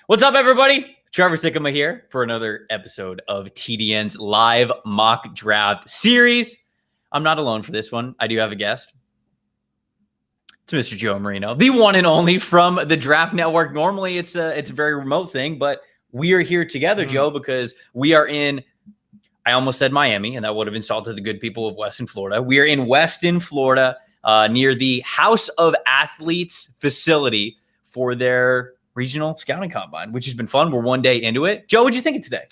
What's up, everybody? Trevor Sikkema here for another episode of TDN's live mock draft series. I'm not alone for this one. I do have a guest. It's Mr. Joe Marino, the one and only from the Draft Network. Normally, it's a very remote thing, but we are here together, Joe, because we are in, I almost said Miami, and that would have insulted the good people of Weston, Florida. We are in Weston, Florida, near the House of Athletes facility for their regional scouting combine, which has been fun. We're one day into it. Joe, what'd you think of today?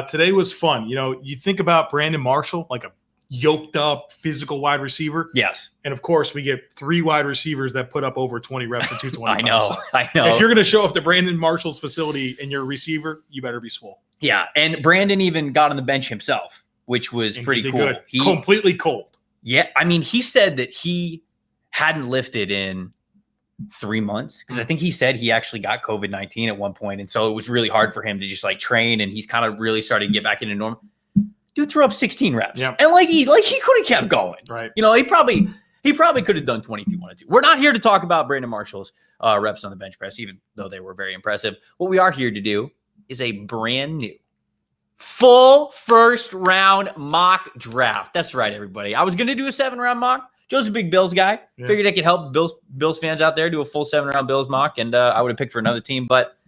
Today was fun. You know, you think about Brandon Marshall, like a yoked up physical wide receiver. Yes. And of course, we get 3 wide receivers that put up over 20 reps at 225. I know. If you're going to show up to Brandon Marshall's facility and you're a receiver, you better be swole. Yeah. And Brandon even got on the bench himself, which was pretty cool. Good. He completely cold. Yeah. I mean, he said that he hadn't lifted in 3 months because I think he said he actually got COVID-19 at one point, and so it was really hard for him to just like train, and he's kind of really started to get back into normal. Dude threw up 16 reps, and like he could have kept going, right? You know, he probably could have done 20 if he wanted to. We're not here to talk about Brandon Marshall's reps on the bench press, even though they were very impressive. What we are here to do is a brand new full first round mock draft. That's right, everybody. I was going to do a 7-round mock. Joe's a big Bills guy. Yeah. Figured I could help Bills fans out there do a full 7-round Bills mock, and I would have picked for another team, but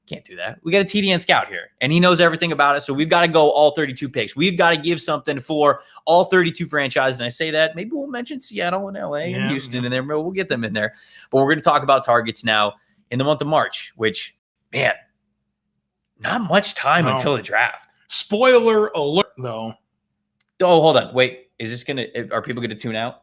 can't do that. We got a TDN scout here, and he knows everything about it, so we've got to go all 32 picks. We've got to give something for all 32 franchises, and I say that. Maybe we'll mention Seattle and LA and Houston in there. Maybe we'll get them in there. But we're going to talk about targets now in the month of March, which, man, not much time until the draft. Spoiler alert, though. Oh, hold on. Wait, are people going to tune out?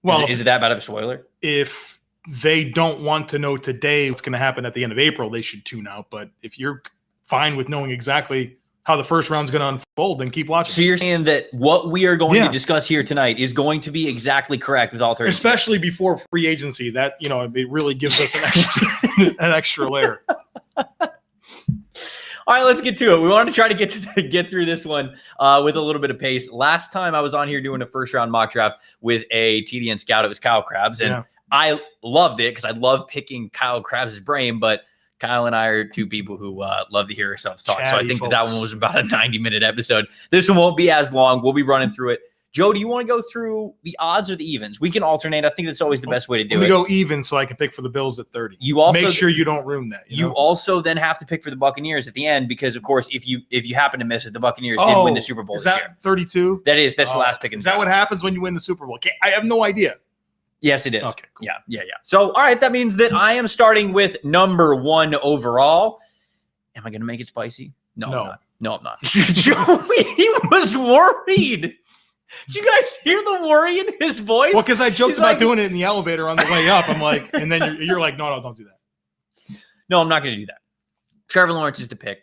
Well, is it that bad of a spoiler? If they don't want to know today what's going to happen at the end of April, they should tune out. But if you're fine with knowing exactly how the first round's going to unfold, then keep watching. So you're saying that what we are going to discuss here tonight is going to be exactly correct with all 30, especially before free agency. That, you know, it really gives us an extra layer. All right, let's get to it. We wanted to try to get through this one with a little bit of pace. Last time I was on here doing a first-round mock draft with a TDN scout, it was Kyle Krabs, and I loved it because I love picking Kyle Krabs' brain, but Kyle and I are two people who love to hear ourselves talk. So I think that one was about a 90-minute episode. This one won't be as long. We'll be running through it. Joe, do you want to go through the odds or the evens? We can alternate. I think that's always the best way to do it. We go even so I can pick for the Bills at 30. You also make sure you don't ruin that. You also then have to pick for the Buccaneers at the end because, of course, if you happen to miss it, the Buccaneers didn't win the Super Bowl this year. Is that 32? That's the last pick. Is that what happens when you win the Super Bowl? I have no idea. Yes, it is. Okay, cool. Yeah. So, all right, that means that I am starting with number 1 overall. Am I going to make it spicy? No, I'm not. No, I'm not. Joey, he was worried. Did you guys hear the worry in his voice? Well, because I joked about doing it in the elevator on the way up. I'm like, and then you're like, no, don't do that. No, I'm not going to do that. Trevor Lawrence is the pick.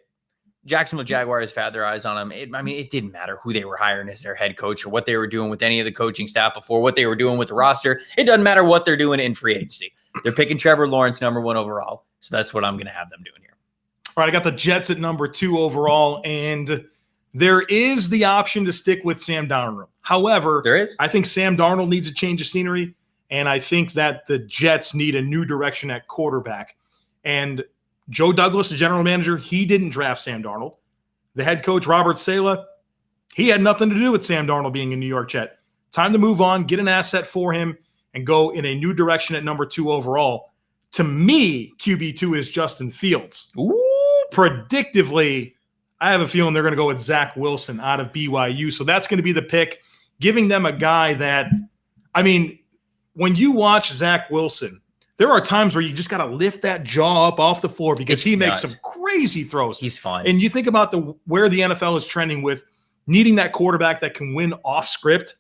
Jacksonville Jaguars had their eyes on him. It didn't matter who they were hiring as their head coach or what they were doing with any of the coaching staff before, what they were doing with the roster. It doesn't matter what they're doing in free agency. They're picking Trevor Lawrence number 1 overall. So that's what I'm going to have them doing here. All right, I got the Jets at number 2 overall, and there is the option to stick with Sam Darnold. However, I think Sam Darnold needs a change of scenery, and I think that the Jets need a new direction at quarterback. And Joe Douglas, the general manager, he didn't draft Sam Darnold. The head coach, Robert Saleh, he had nothing to do with Sam Darnold being a New York Jet. Time to move on, get an asset for him, and go in a new direction at number 2 overall. To me, QB2 is Justin Fields. Ooh. Predictively, I have a feeling they're going to go with Zach Wilson out of BYU. So that's going to be the pick, giving them a guy that, I mean, when you watch Zach Wilson, there are times where you just got to lift that jaw up off the floor because he makes some crazy throws. He's fine. And you think about where the NFL is trending with needing that quarterback that can win off script.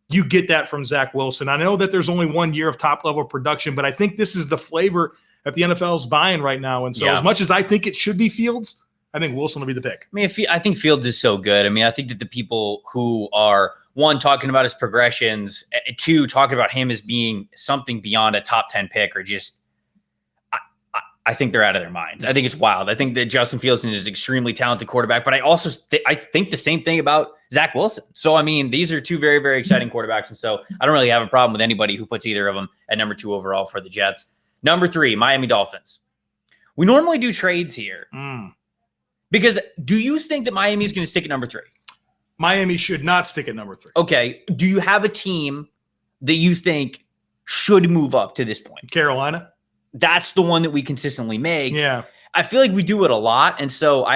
You get that from Zach Wilson. I know that there's only 1 year of top-level production, but I think this is the flavor that the NFL is buying right now. And so as much as I think it should be Fields, I think Wilson will be the pick. I mean, I think Fields is so good. I mean, I think that the people who are, 1, talking about his progressions, 2, talking about him as being something beyond a top 10 pick are just, I think they're out of their minds. I think it's wild. I think that Justin Fields is an extremely talented quarterback, but I also I think the same thing about Zach Wilson. So, I mean, these are 2 very, very exciting quarterbacks. And so I don't really have a problem with anybody who puts either of them at number 2 overall for the Jets. Number 3, Miami Dolphins. We normally do trades here. Because do you think that Miami is going to stick at number 3? Miami should not stick at number 3. Okay. Do you have a team that you think should move up to this point? Carolina. That's the one that we consistently make. Yeah. I feel like we do it a lot. And so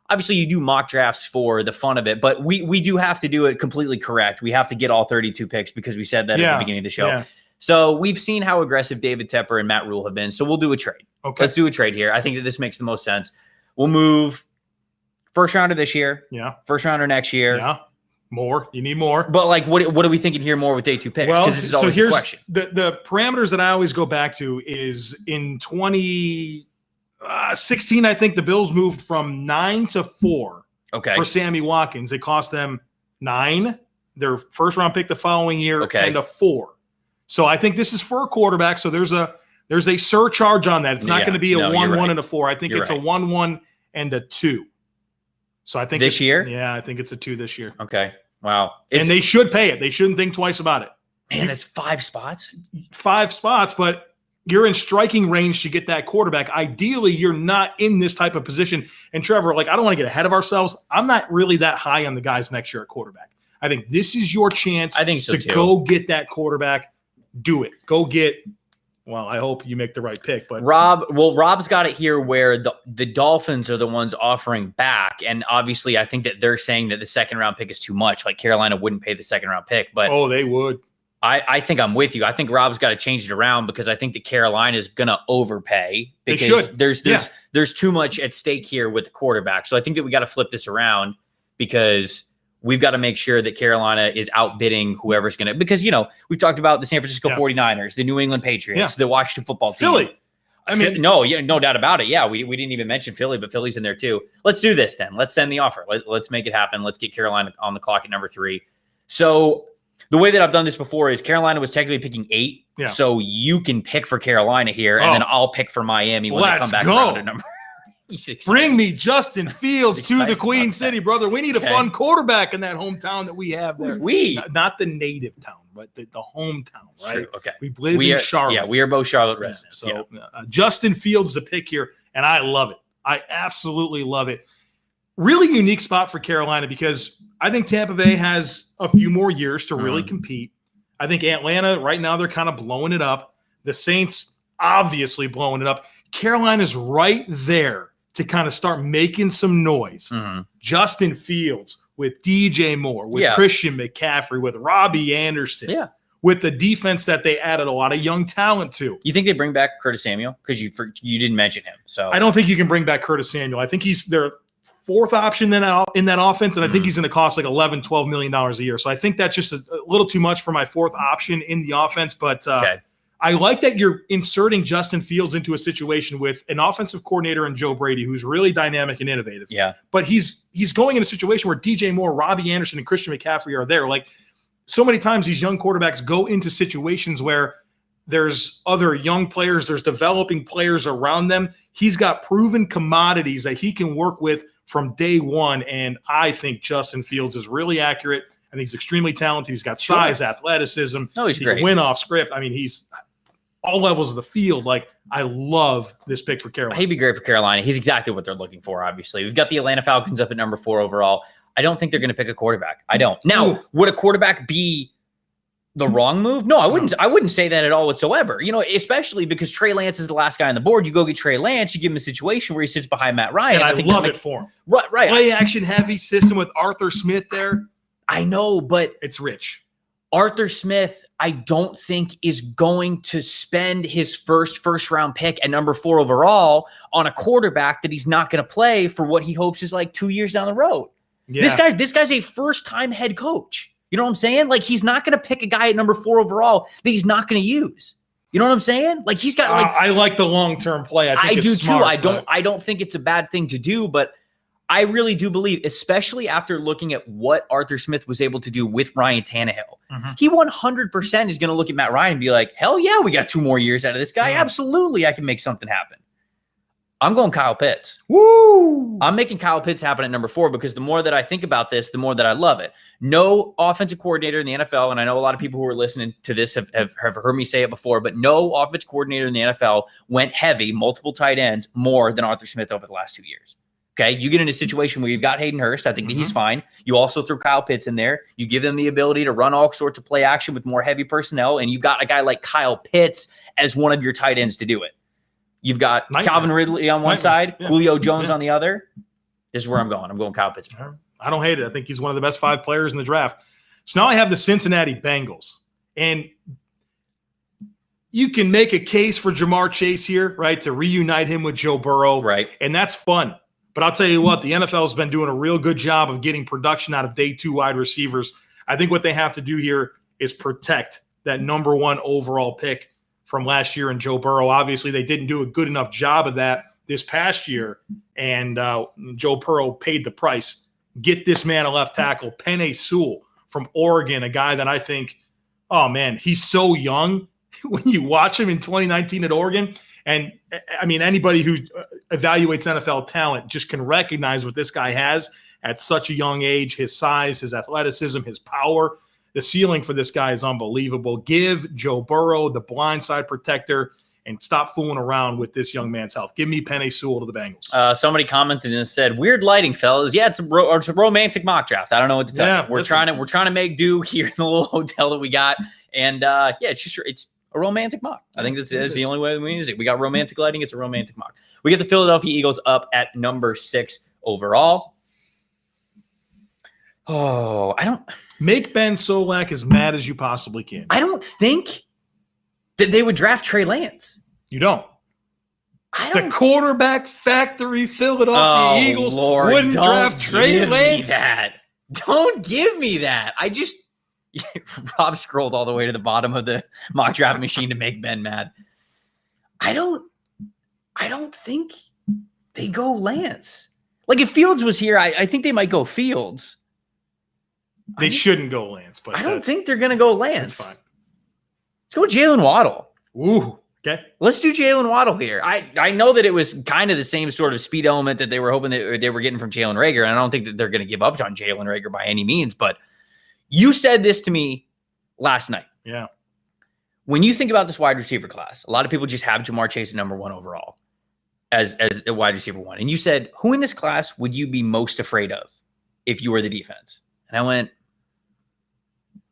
obviously you do mock drafts for the fun of it, but we do have to do it completely correct. We have to get all 32 picks because we said that at the beginning of the show. Yeah. So we've seen how aggressive David Tepper and Matt Rule have been. So we'll do a trade. Okay. Let's do a trade here. I think that this makes the most sense. We'll move first rounder this year. Yeah. First rounder next year. Yeah. More. You need more. But like, what are we thinking here more with day 2 picks? Well, this is always the question. The parameters that I always go back to is in 2016, I think the Bills moved from 9 to 4. Okay. For Sammy Watkins. It cost them 9, their first round pick the following year, and a 4. So I think this is for a quarterback. So there's a surcharge on that. It's not going to be a 1-1 and a 4. I think it's a 1-1 and a 2. So I think this year? Yeah, I think it's a 2 this year. Okay. Wow. And they should pay it. They shouldn't think twice about it. Man, it's 5 spots. 5 spots, but you're in striking range to get that quarterback. Ideally, you're not in this type of position. And Trevor, I don't want to get ahead of ourselves. I'm not really that high on the guys next year at quarterback. I think this is your chance to go get that quarterback. Do it. Go get – well, I hope you make the right pick. But Rob's got it here where the Dolphins are the ones offering back. And obviously, I think that they're saying that the second-round pick is too much. Like Carolina wouldn't pay the second-round pick. But they would. I think I'm with you. I think Rob's got to change it around because I think that Carolina is going to overpay because there's too much at stake here with the quarterback. So I think that we got to flip this around because we've got to make sure that Carolina is outbidding whoever's going to, because, we've talked about the San Francisco 49ers, the New England Patriots, the Washington football team. Philly. I mean, no doubt about it. Yeah. We didn't even mention Philly, but Philly's in there too. Let's do this then. Let's send the offer. Let's make it happen. Let's get Carolina on the clock at number 3. So the way that I've done this before is Carolina was technically picking 8. Yeah. So you can pick for Carolina here, and then I'll pick for Miami when they come back around at number. Bring me Justin Fields to the Queen City, brother. We need a fun quarterback in that hometown that we have there. Not the native town, but the hometown, right? True. Okay. We live in Charlotte. Yeah, we are both Charlotte residents. So Justin Fields is the pick here, and I love it. I absolutely love it. Really unique spot for Carolina because I think Tampa Bay has a few more years to really compete. I think Atlanta, right now, they're kind of blowing it up. The Saints, obviously blowing it up. Carolina's right there to kind of start making some noise. Justin Fields with DJ Moore, with Christian McCaffrey, with Robbie Anderson, with the defense that they added a lot of young talent to. You think they bring back Curtis Samuel? Because you didn't mention him. So I don't think you can bring back Curtis Samuel. I think he's their 4th option in that offense, and I think he's going to cost like $11-12 million a year. So I think that's just a little too much for my 4th option in the offense. But I like that you're inserting Justin Fields into a situation with an offensive coordinator in Joe Brady, who's really dynamic and innovative. Yeah. But he's going in a situation where DJ Moore, Robbie Anderson, and Christian McCaffrey are there. Like so many times these young quarterbacks go into situations where there's other young players, there's developing players around them. He's got proven commodities that he can work with from day one. And I think Justin Fields is really accurate and he's extremely talented. He's got size, athleticism. No, he's great. He can win off script. I mean, he's all levels of the field. Like, I love this pick for Carolina. He'd be great for Carolina. He's exactly what they're looking for, obviously. We've got the Atlanta Falcons up at number 4 overall. I don't think they're going to pick a quarterback. I don't. Now, would a quarterback be the wrong move? No, I wouldn't. I wouldn't say that at all whatsoever. Especially because Trey Lance is the last guy on the board. You go get Trey Lance, you give him a situation where he sits behind Matt Ryan. And I love it for him. Right. Play action heavy system with Arthur Smith there. I know, but it's rich. Arthur Smith, I don't think is going to spend his first round pick at number 4 overall on a quarterback that he's not going to play for what he hopes is like 2 years down the road. Yeah. This guy's a first-time head coach. You know what I'm saying? Like, he's not going to pick a guy at number 4 overall that he's not going to use. You know what I'm saying? Like, he's got like I like the long-term play. I do smart, too. I don't think it's a bad thing to do, but I really do believe, especially after looking at what Arthur Smith was able to do with Ryan Tannehill, he 100% is going to look at Matt Ryan and be like, hell yeah, we got 2 more years out of this guy. Absolutely, I can make something happen. I'm going Kyle Pitts. Woo! I'm making Kyle Pitts happen at number 4 because the more that I think about this, the more that I love it. No offensive coordinator in the NFL, and I know a lot of people who are listening to this have heard me say it before, but no offensive coordinator in the NFL went heavy, multiple tight ends, more than Arthur Smith over the last 2 years. Okay, you get in a situation where you've got Hayden Hurst. I think that he's fine. You also throw Kyle Pitts in there. You give them the ability to run all sorts of play action with more heavy personnel, and you've got a guy like Kyle Pitts as one of your tight ends to do it. You've got Calvin Ridley on one side, Julio Jones on the other. This is where I'm going. I'm going Kyle Pitts. I don't hate it. I think he's one of the best 5 players in the draft. So now I have the Cincinnati Bengals. And you can make a case for Jamar Chase here, right, to reunite him with Joe Burrow. Right. And that's fun. But I'll tell you what, the NFL has been doing a real good job of getting production out of day 2 wide receivers. I think what they have to do here is protect that number 1 overall pick from last year in Joe Burrow. Obviously, they didn't do a good enough job of that this past year, and Joe Burrow paid the price. Get this man a left tackle, Penei Sewell from Oregon, a guy that I think, oh, man, he's so young. When you watch him in 2019 at Oregon, and, I mean, anybody who evaluates NFL talent just can recognize what this guy has at such a young age, his size, his athleticism, his power. The ceiling for this guy is unbelievable. Give Joe Burrow the blindside protector and stop fooling around with this young man's health. Give me Penei Sewell to the Bengals. Somebody commented and said, "Weird lighting, fellas. Yeah, it's a romantic mock draft. I don't know what to tell you. We're trying to make do here in the little hotel that we got, and it's a romantic mock. I think that's the only way we use it. We got romantic lighting. It's a romantic mock. We get the Philadelphia Eagles up at number 6 overall. Oh, I don't make Ben Solak as mad as you possibly can. I don't think that they would draft Trey Lance. You don't. The quarterback factory Philadelphia Eagles wouldn't draft Trey Lance. Don't give me that. Rob scrolled all the way to the bottom of the mock draft machine to make Ben mad. I don't think they go Lance. Like if Fields was here, I think they might go Fields. They shouldn't go Lance, but I don't think they're going to go Lance. That's fine. Let's go Jalen Waddle. Ooh, okay. Let's do Jalen Waddle here. I know that it was kind of the same sort of speed element that they were hoping that they were getting from Jalen Reagor, and I don't think that they're going to give up on Jalen Reagor by any means, but you said this to me last night. Yeah. When you think about this wide receiver class, a lot of people just have Jamar Chase at number 1 overall as a wide receiver 1. And you said, who in this class would you be most afraid of if you were the defense? And I went,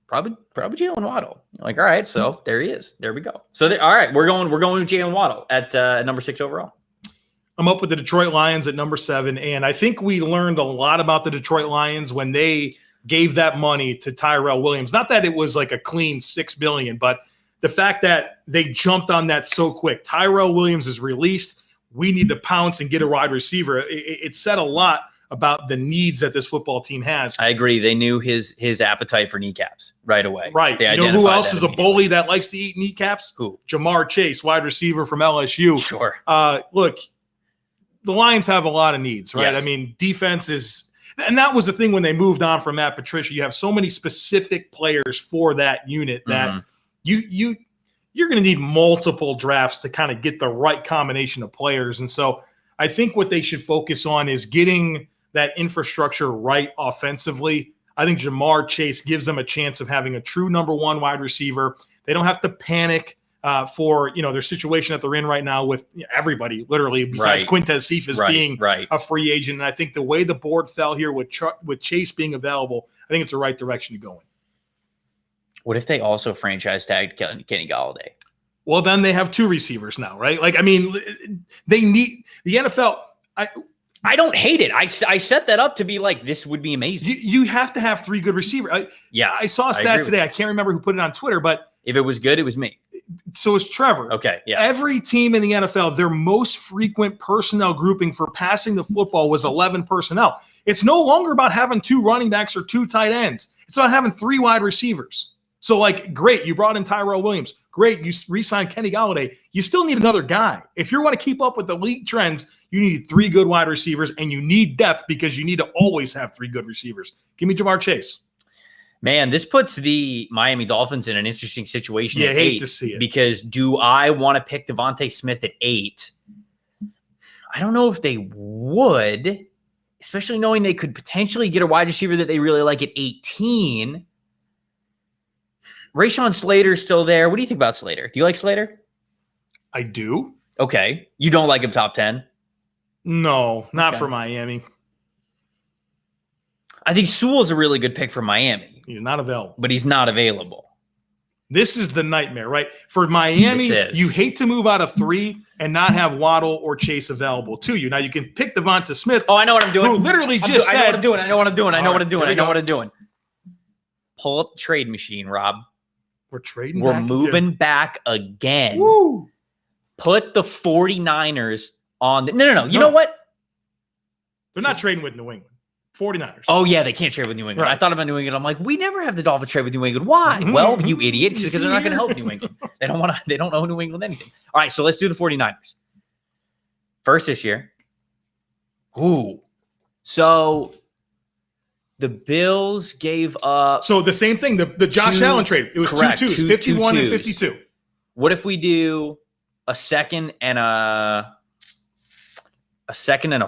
probably Jalen Waddle. You're like, all right, so there he is. There we go. So all right, we're going with Jalen Waddle at number 6 overall. I'm up with the Detroit Lions at number 7, and I think we learned a lot about the Detroit Lions when they gave that money to Tyrell Williams. Not that it was like a clean $6 billion, but the fact that they jumped on that so quick. Tyrell Williams is released. We need to pounce and get a wide receiver. It said a lot about the needs that this football team has. I agree. They knew his appetite for kneecaps right away. Right. You know who else is a bully that likes to eat kneecaps? Who? Jamar Chase, wide receiver from LSU. Sure. Look, the Lions have a lot of needs, right? Yes. I mean, defense is – and that was the thing when they moved on from Matt Patricia. You have so many specific players for that unit that you're going to need multiple drafts to kind of get the right combination of players. And so I think what they should focus on is getting – that infrastructure right offensively. I think Jamar Chase gives them a chance of having a true number 1 wide receiver. They don't have to panic for their situation that they're in right now with everybody, literally, besides Quintez Cephas being a free agent. And I think the way the board fell here with Chase being available, I think it's the right direction to go in. What if they also franchise tagged Kenny Golladay? Well, then they have 2 receivers now, right? Like, I mean, they need the NFL. I don't hate it. I set that up to be like, this would be amazing. You have to have 3 good receivers. I saw a stat today. I can't remember who put it on Twitter, but if it was good, it was me. So is Trevor. Okay, yeah. Every team in the NFL, their most frequent personnel grouping for passing the football was 11 personnel. It's no longer about having 2 running backs or 2 tight ends. It's about having 3 wide receivers. So, like, great, you brought in Tyrell Williams. Great, you re-signed Kenny Golladay. You still need another guy. If you want to keep up with the league trends, you need 3 good wide receivers, and you need depth because you need to always have 3 good receivers. Give me Jamar Chase. Man, this puts the Miami Dolphins in an interesting situation at 8. I hate to see it. Because do I want to pick Devontae Smith at 8? I don't know if they would, especially knowing they could potentially get a wide receiver that they really like at 18. Rashawn Slater's still there. What do you think about Slater? Do you like Slater? I do. Okay. You don't like him top 10? No, not for Miami. I think Sewell's a really good pick for Miami. He's not available. But he's not available. This is the nightmare, right? For Miami, you hate to move out of 3 and not have Waddle or Chase available to you. Now, you can pick Devonta Smith. Oh, I know what I'm doing. Who literally just said. I know what I'm doing. I know what I'm doing. Pull up the trade machine, Rob. We're trading. We're moving back again. Woo! Put the 49ers on the. No. You know what? They're not trading with New England. 49ers. Oh, yeah, they can't trade with New England. Right. I thought about New England. I'm like, we never have the Dolphins trade with New England. Why? Well, you idiot, because they're not going to help New England. They don't know New England anything. All right, so let's do the 49ers. First this year. Ooh. So the Bills gave up. So the same thing, the Josh Allen trade. It was correct, 2 twos, 51 and 52. What if we do a second and a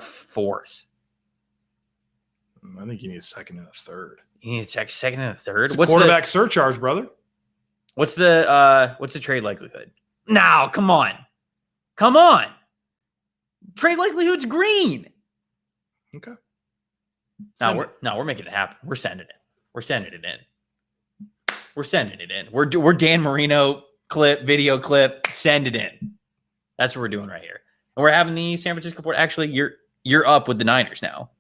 fourth? I think you need a second and a third. You need a second and a third? What's quarterback surcharge, brother? What's the trade likelihood? Now, come on. Trade likelihood's green. Okay. We're making it happen. We're sending it. We're sending it in. We're Dan Marino video clip. Send it in. That's what we're doing right here. And we're having the San Francisco Port. Actually, you're up with the Niners now.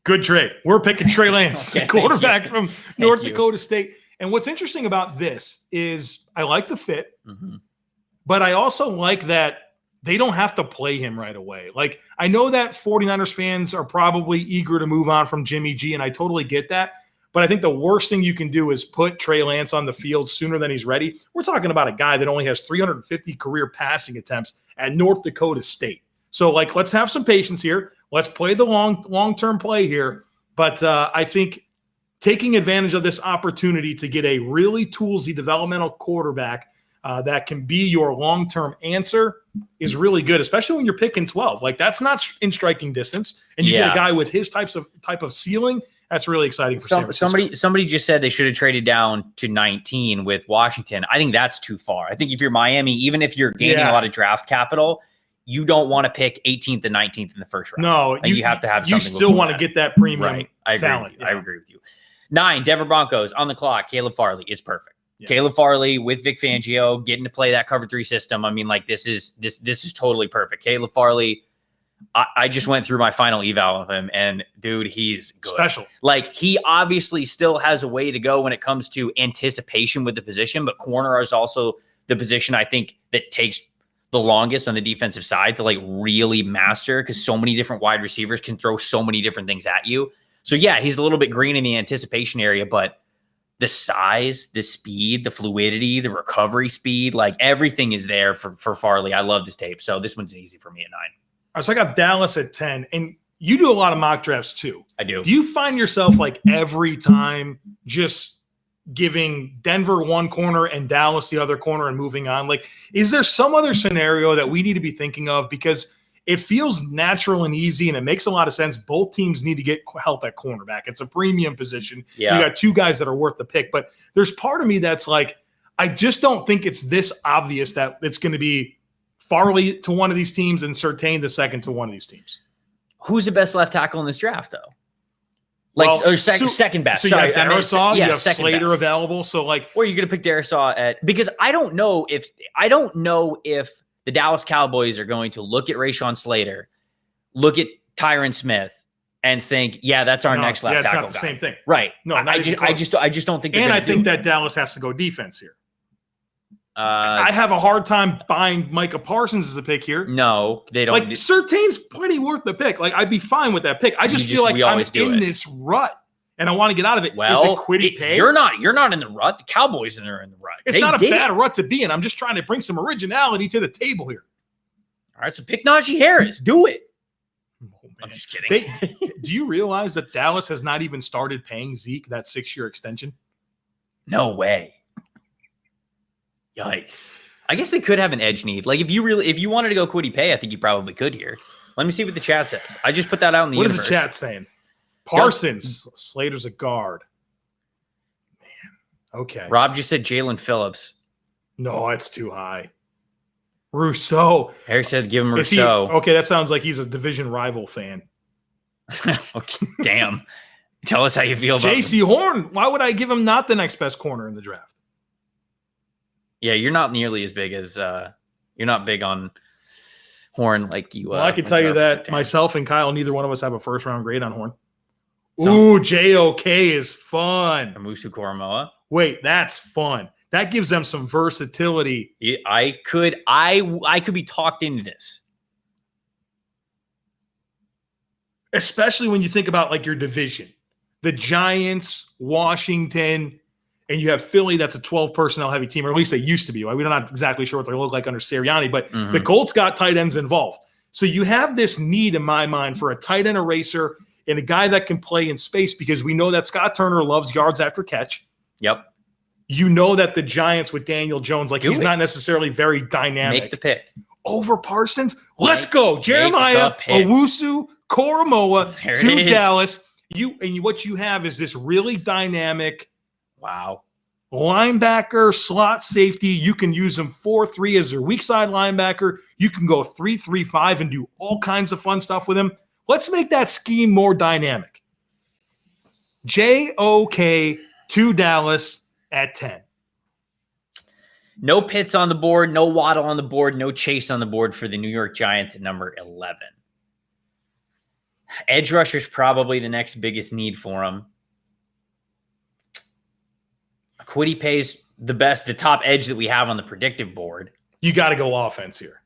Good trade. We're picking Trey Lance, quarterback from North Dakota State. And what's interesting about this is I like the fit, but I also like that they don't have to play him right away. Like, I know that 49ers fans are probably eager to move on from Jimmy G, and I totally get that. But I think the worst thing you can do is put Trey Lance on the field sooner than he's ready. We're talking about a guy that only has 350 career passing attempts at North Dakota State. So, let's have some patience here. Let's play the long-term play here. But I think taking advantage of this opportunity to get a really toolsy developmental quarterback that can be your long-term answer is really good, especially when you're picking 12. That's not in striking distance. And you get a guy with his type of ceiling. That's really exciting for San Francisco. Somebody just said they should have traded down to 19 with Washington. I think that's too far. I think if you're Miami, even if you're gaining a lot of draft capital, you don't want to pick 18th and 19th in the first round. No, you have to have something. You still want to get that premium talent. I agree with you. 9, Denver Broncos on the clock. Caleb Farley is perfect. Yeah. Caleb Farley with Vic Fangio getting to play that cover 3 system. I mean, this is totally perfect. Caleb Farley. I just went through my final eval of him, and dude, he's good. Special. He obviously still has a way to go when it comes to anticipation with the position, but corner is also the position I think that takes the longest on the defensive side to really master, because so many different wide receivers can throw so many different things at you. So yeah, he's a little bit green in the anticipation area, but the size, the speed, the fluidity, the recovery speed, everything is there for Farley. I love this tape. So this one's easy for me at 9. All right, so I got Dallas at 10, and you do a lot of mock drafts too. I do. Do you find yourself every time just giving Denver one corner and Dallas the other corner and moving on? Is there some other scenario that we need to be thinking of? Because it feels natural and easy, and it makes a lot of sense. Both teams need to get help at cornerback. It's a premium position. Yeah. You got 2 guys that are worth the pick. But there's part of me that's I just don't think it's this obvious that it's going to be Farley to one of these teams and Surtain the second to one of these teams. Who's the best left tackle in this draft, though? Second best. So sorry, you have Darisaw, you have Slater best. Available. So or you're going to pick Darisaw at, because I don't know if the Dallas Cowboys are going to look at Rashawn Slater, look at Tyron Smith, and think, that's our next left tackle guy. It's not the same thing. Right. No, I just don't think. And I think that Dallas has to go defense here. I have a hard time buying Micah Parsons as a pick here. No, they don't. Surtain's plenty worth the pick. I'd be fine with that pick. I just feel I'm in this rut, and I want to get out of it. Well, is it Kwity Paye? You're not in the rut. The Cowboys are in the rut. It's not a bad rut to be in. I'm just trying to bring some originality to the table here. All right, so pick Najee Harris. Do it. Oh, I'm just kidding. Do you realize that Dallas has not even started paying Zeke that 6-year extension? No way. Yikes. I guess they could have an edge need. If you wanted to go Kwity Paye, I think you probably could here. Let me see what the chat says. I just put that out in the universe. What is the chat saying? Parsons. Slater's a guard. Man. Okay. Rob just said Jalen Phillips. No, it's too high. Rousseau. Harry said give him Rousseau. Okay, that sounds like he's a division rival fan. Okay, damn. Tell us how you feel about J.C. Horn. Why would I give him not the next best corner in the draft? Yeah, you're not nearly as big as you're not big on Horn like you. Well, I can tell you that myself and Kyle, neither one of us have a first-round grade on Horn. So, ooh, JOK is fun. Amusu Koromoa. Wait, that's fun. That gives them some versatility. I could be talked into this. Especially when you think about like your division. The Giants, Washington, and you have Philly, that's a 12 personnel heavy team, or at least they used to be. We're not exactly sure what they look like under Sirianni, but the Colts got tight ends involved. So you have this need in my mind for a tight end eraser and a guy that can play in space, because we know that Scott Turner loves yards after catch. Yep. You know that the Giants with Daniel Jones, like he's not necessily very dynamic. Make the pick. Over Parsons? Let's go. Jeremiah Owusu Koromoa to Dallas. What you have is this really dynamic linebacker, slot safety. You can use them 4-3 as their weak side linebacker. You can go 3-3-5 and do all kinds of fun stuff with him. Let's make that scheme more dynamic. JOK to Dallas at 10. No Pitts on the board, no Waddle on the board, no Chase on the board for the New York Giants at number 11. Edge rusher's probably the next biggest need for him. Kwity Paye's the top edge that we have on the predictive board. You got to go offense here.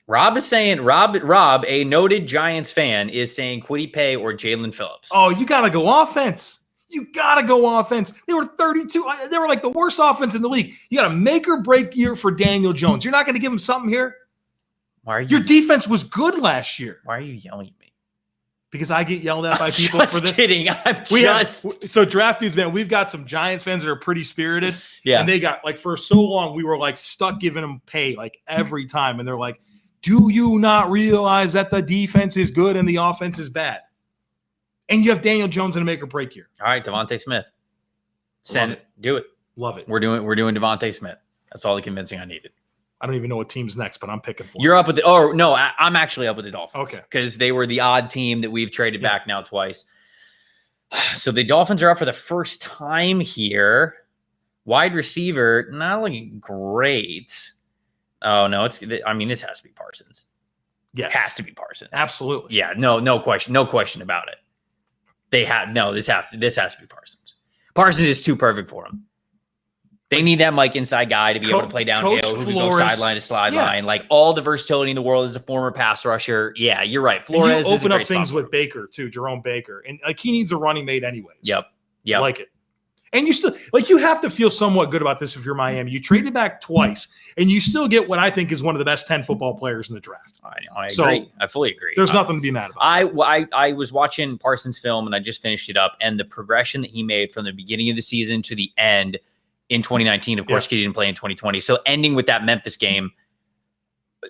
Rob is saying, Rob, a noted Giants fan, is saying Kwity Paye or Jalen Phillips. Oh, you got to go offense. You got to go offense. They were 32. They were like the worst offense in the league. You got a make or break year for Daniel Jones. You're not going to give him something here? Why are you? Your defense was good last year. Why are you yelling at me? Because I get yelled at by people for this. Kidding. So draft dudes, man, we've got some Giants fans that are pretty spirited. Yeah. And they got like for so long, we were like stuck giving them pay like every time. And they're like, do you not realize that the defense is good and the offense is bad? And you have Daniel Jones in a make or break year. All right, Devontae Smith. Send it. Do it. Love it. We're doing Devontae Smith. That's all the convincing I needed. I don't even know what team's next, but I'm picking for You're up with the I'm actually up with the Dolphins. Okay. Because they were the odd team that we've traded back now twice. So the Dolphins are up for the first time here. Wide receiver, not looking great. Oh no, this has to be Parsons. Yes. Has to be Parsons. Absolutely. Yeah, no question about it. This has to be Parsons. Parsons is too perfect for him. They need that Mike inside guy to be able to play downhill, who can go sideline to sideline. Like all the versatility in the world as a former pass rusher. Yeah, you're right. Flores and you open up things with Baker too, Jerome Baker, and like he needs a running mate anyways. Yep. I like it. And you still you have to feel somewhat good about this if you're Miami. You traded back twice, and you still get what I think is one of the best 10 football players in the draft. I agree. I fully agree. There's nothing to be mad about. I was watching Parsons' film, and I just finished it up, and the progression that he made from the beginning of the season to the end in 2019, of course, he didn't play in 2020. So ending with that Memphis game,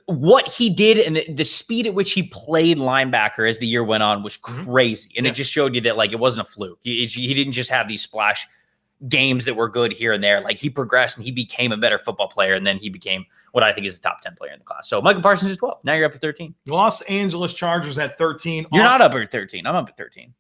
what he did and the speed at which he played linebacker as the year went on was crazy. And it just showed you that it wasn't a fluke. He didn't just have these splash games that were good here and there. Like he progressed and he became a better football player. And then he became what I think is a top 10 player in the class. So Michael Parsons is 12. Now you're up at 13. Los Angeles Chargers at 13. You're not up at 13. I'm up at 13.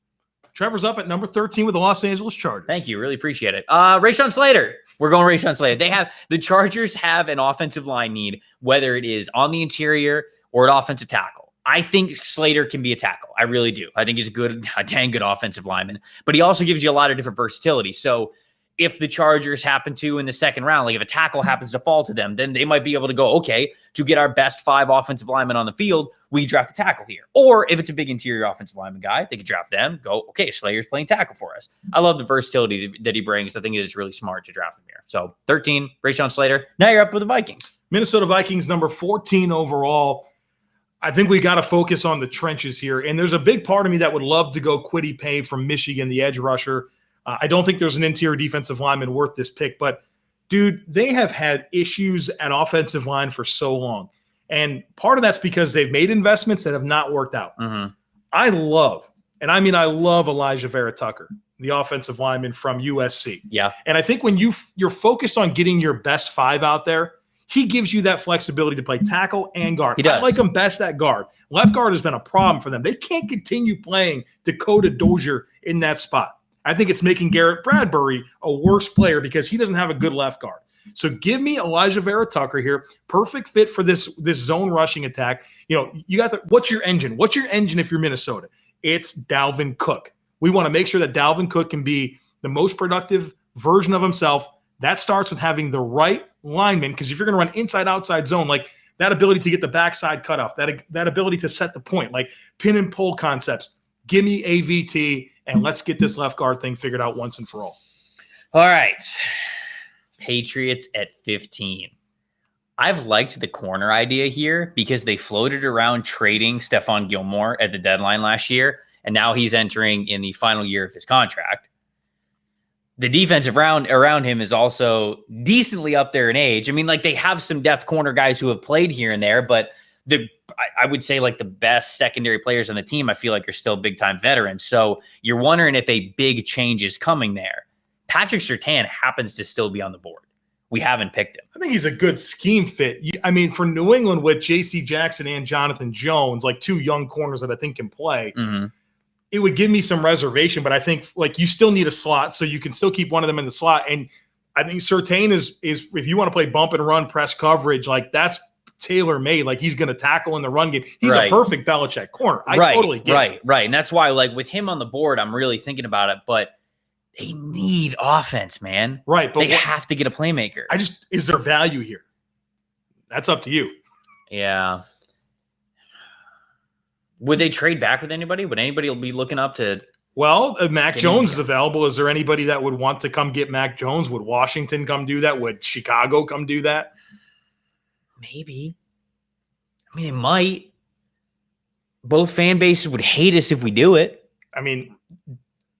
Trevor's up at number 13 with the Los Angeles Chargers. Thank you. Really appreciate it. Rashawn Slater. We're going Rashawn Slater. The Chargers have an offensive line need, whether it is on the interior or at offensive tackle. I think Slater can be a tackle. I really do. I think he's a dang good offensive lineman, but he also gives you a lot of different versatility. So if the Chargers happen to in the second round, like if a tackle happens to fall to them, then they might be able to go, okay, to get our best 5 offensive linemen on the field, we draft a tackle here. Or if it's a big interior offensive lineman guy, they could draft them, go, okay, Slater's playing tackle for us. I love the versatility that he brings. I think it is really smart to draft him here. So 13, Rashawn Slater. Now you're up with the Vikings. Minnesota Vikings, number 14 overall. I think we got to focus on the trenches here. And there's a big part of me that would love to go Kwity Paye from Michigan, the edge rusher. I don't think there's an interior defensive lineman worth this pick, but dude, they have had issues at offensive line for so long. And part of that's because they've made investments that have not worked out. Mm-hmm. I love Elijah Vera Tucker, the offensive lineman from USC. Yeah. And I think when you're focused on getting your best 5 out there, he gives you that flexibility to play tackle and guard. He does. I like him best at guard. Left guard has been a problem for them. They can't continue playing Dakota Dozier in that spot. I think it's making Garrett Bradbury a worse player because he doesn't have a good left guard. So give me Elijah Vera Tucker here. Perfect fit for this zone rushing attack. You got what's your engine? What's your engine if you're Minnesota? It's Dalvin Cook. We want to make sure that Dalvin Cook can be the most productive version of himself. That starts with having the right lineman, because if you're going to run inside-outside zone, like that ability to get the backside cutoff, that ability to set the point, like pin and pull concepts, give me AVT, and let's get this left guard thing figured out once and for all. All right. Patriots at 15. I've liked the corner idea here because they floated around trading Stephon Gilmore at the deadline last year, and now he's entering in the final year of his contract. The defensive around him is also decently up there in age. I mean, like, they have some depth corner guys who have played here and there, but I would say like the best secondary players on the team, I feel like, are still big-time veterans. So you're wondering if a big change is coming there. Patrick Surtain happens to still be on the board. We haven't picked him. I think he's a good scheme fit. I mean, for New England with J.C. Jackson and Jonathan Jones, like 2 young corners that I think can play, it would give me some reservation, but I think like you still need a slot, so you can still keep one of them in the slot. And I think Surtain is if you want to play bump and run press coverage, like that's tailor-made. Like he's going to tackle in the run game. He's a perfect Belichick corner. I totally get it. Right. And that's why, like, with him on the board, I'm really thinking about it, but they need offense, man. Right. But they have to get a playmaker. Is there value here? That's up to you. Yeah. Would they trade back with anybody? Would anybody be looking up to? Well, Mac Jones is available. Is there anybody that would want to come get Mac Jones? Would Washington come do that? Would Chicago come do that? Maybe. I mean, it might. Both fan bases would hate us if we do it. I mean,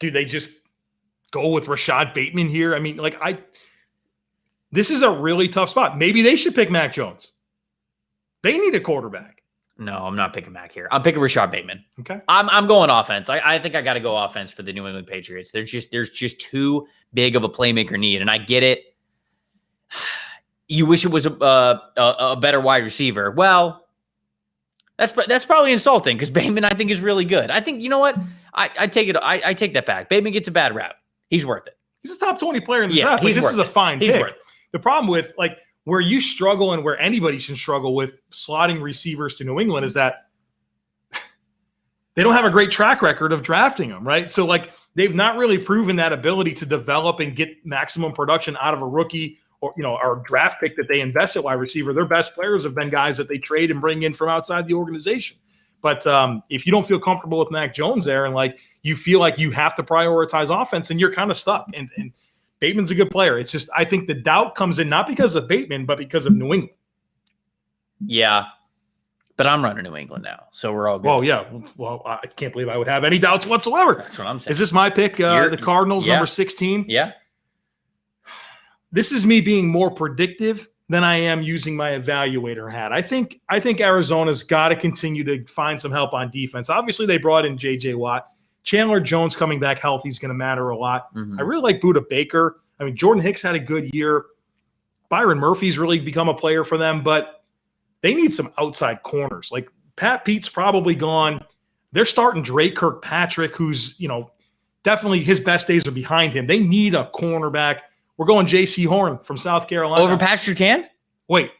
do they just go with Rashad Bateman here? I mean, this is a really tough spot. Maybe they should pick Mac Jones. They need a quarterback. No, I'm not picking Mac here. I'm picking Rashad Bateman. Okay. I'm going offense. I think I got to go offense for the New England Patriots. There's just too big of a playmaker need, and I get it. You wish it was a better wide receiver. Well, that's probably insulting because Bateman, I think, is really good. I think, you know what? I take it. I take that back. Bateman gets a bad rap. He's worth it. He's a top 20 player in the draft. This is a fine pick. Worth it. The problem with where you struggle and where anybody should struggle with slotting receivers to New England is that they don't have a great track record of drafting them, right? So they've not really proven that ability to develop and get maximum production out of a rookie or a draft pick that they invest at wide receiver. Their best players have been guys that they trade and bring in from outside the organization. But if you don't feel comfortable with Mac Jones there and you feel like you have to prioritize offense, then you're kind of stuck. And Bateman's a good player. It's just I think the doubt comes in not because of Bateman, but because of New England. Yeah, but I'm running New England now, so we're all good. Well, yeah. Well, I can't believe I would have any doubts whatsoever. That's what I'm saying. Is this my pick, the Cardinals, number 16? Yeah. This is me being more predictive than I am using my evaluator hat. I think Arizona's got to continue to find some help on defense. Obviously, they brought in J.J. Watt. Chandler Jones coming back healthy is going to matter a lot. I really like Budda Baker. I mean, Jordan Hicks had a good year. Byron Murphy's really become a player for them, but they need some outside corners. Pat Pete's probably gone. They're starting Drake Kirkpatrick, who's, definitely his best days are behind him. They need a cornerback. We're going J.C. Horn from South Carolina. Over Patrick Surtain? Wait.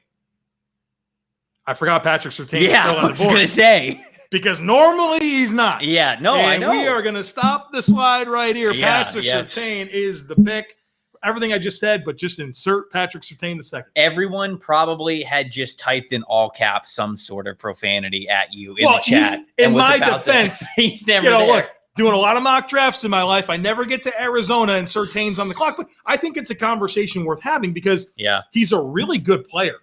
I forgot Patrick Surtain. Yeah, still on the I was going to say. Because normally he's not. Yeah, no, and I know. We are going to stop the slide right here. Yeah, Patrick Surtain is the pick. Everything I just said, but just insert Patrick Surtain the second. Everyone probably had just typed in all caps some sort of profanity at you in the chat. In my defense, he's never there. Look, doing a lot of mock drafts in my life, I never get to Arizona and Surtain's on the clock. But I think it's a conversation worth having because he's a really good player.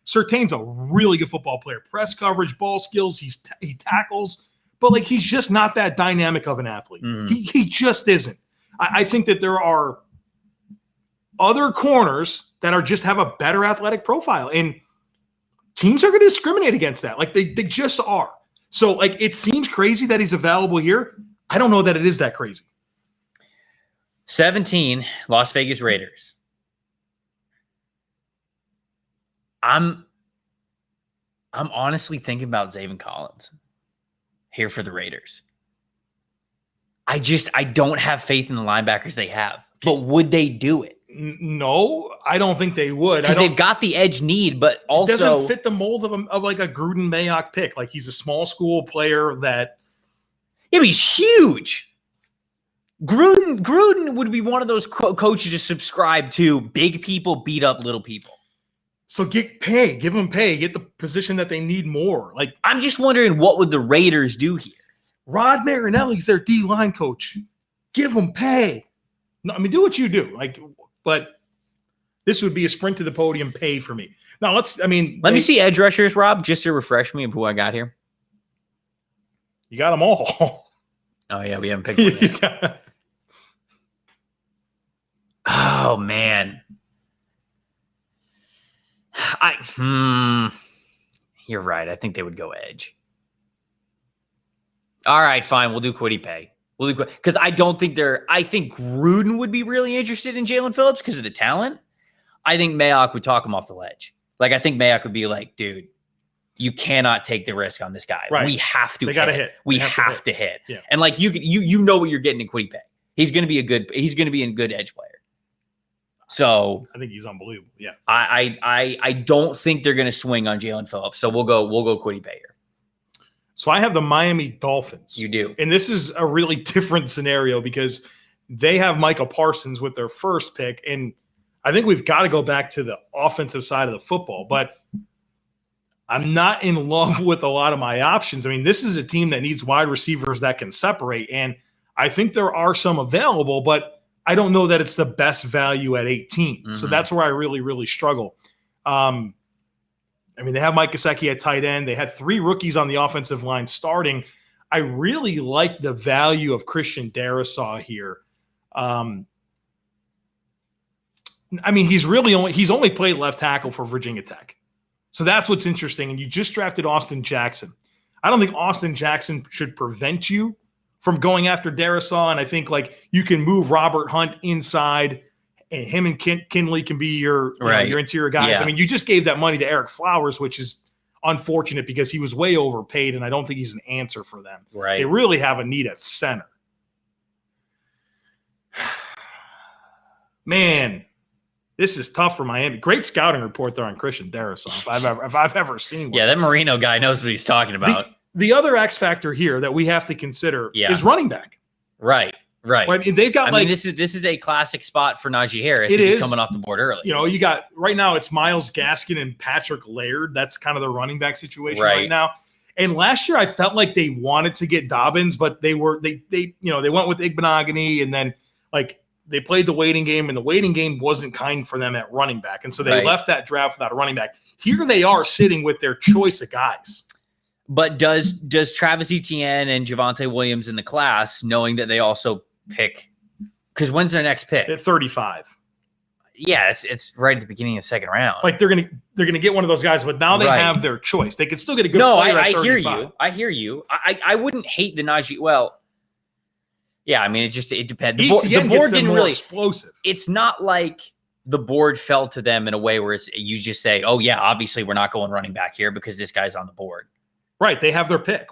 Surtain's a really good football player. Press coverage, ball skills, he tackles. But he's just not that dynamic of an athlete. He just isn't. I think that there are other corners that just have a better athletic profile. And teams are going to discriminate against that. Like they just are. So like it seems crazy that he's available here. I don't know that it is that crazy. 17, Las Vegas Raiders. I'm honestly thinking about Zaven Collins here for the Raiders. I don't have faith in the linebackers they have. But would they do it? No, I don't think they would. Because they've got the edge need, but also it doesn't fit the mold of like a Gruden Mayock pick. Like he's a small school player that. Yeah, but he's huge. Gruden would be one of those coaches to subscribe to big people beat up little people. So give them pay, get the position that they need more. Like I'm just wondering what would the Raiders do here? Rod Marinelli's their D-line coach. Give them pay. No, I mean, do what you do. Like, but this would be a sprint to the podium pay for me. Now let me see edge rushers, Rob, just to refresh me of who I got here. You got them all. Oh yeah, we haven't picked one yet. Oh man. You're right. I think they would go edge. All right, fine. We'll do Kwity Paye. We'll do because I don't think I think Gruden would be really interested in Jalen Phillips because of the talent. I think Mayock would talk him off the ledge. Like I think Mayock would be like, dude, you cannot take the risk on this guy. Right. We have to. They got to hit. We have to hit. Yeah. And like you know what you're getting in Kwity Paye. He's going to be a good edge player. So I think he's unbelievable. Yeah. I don't think they're going to swing on Jalen Phillips. So we'll go Kwity Paye here. So I have the Miami Dolphins. You do. And this is a really different scenario because they have Micah Parsons with their first pick. And I think we've got to go back to the offensive side of the football. But I'm not in love with a lot of my options. I mean, this is a team that needs wide receivers that can separate. And I think there are some available, but I don't know that it's the best value at 18. Mm-hmm. So that's where I really, really struggle. They have Mike Gesicki at tight end. They had 3 rookies on the offensive line starting. I really like the value of Christian Darrisaw here. He's only played left tackle for Virginia Tech. So that's what's interesting. And you just drafted Austin Jackson. I don't think Austin Jackson should prevent you from going after Darrisaw. And I think like you can move Robert Hunt inside and him and Kinley can be your interior guys. Yeah. I mean, you just gave that money to Eric Flowers, which is unfortunate because he was way overpaid, and I don't think he's an answer for them. Right. They really have a need at center. Man, this is tough for Miami. Great scouting report there on Christian Darrisaw, if I've ever seen one. Yeah, that Marino guy knows what he's talking about. The other X factor here that we have to consider is running back. Right. Well, I mean, they've got this is a classic spot for Najee Harris. He's coming off the board early. You got right now it's Myles Gaskin and Patrick Laird. That's kind of the running back situation right now. And last year I felt like they wanted to get Dobbins, but they went with Igbenogany, and then like they played the waiting game, and the waiting game wasn't kind for them at running back. And so they left that draft without a running back. Here they are sitting with their choice of guys. But does Travis Etienne and Javonte Williams in the class, knowing that they also pick, because when's their next pick? At 35. Yeah, it's right at the beginning of the second round. Like they're gonna get one of those guys, but now they have their choice. They can still get a good player at 35. I hear you. I wouldn't hate the Najee. Well, yeah, I mean it depends. The board didn't really explosive. It's not like the board fell to them in a way where you just say, oh yeah, obviously we're not going running back here because this guy's on the board. Right. They have their pick.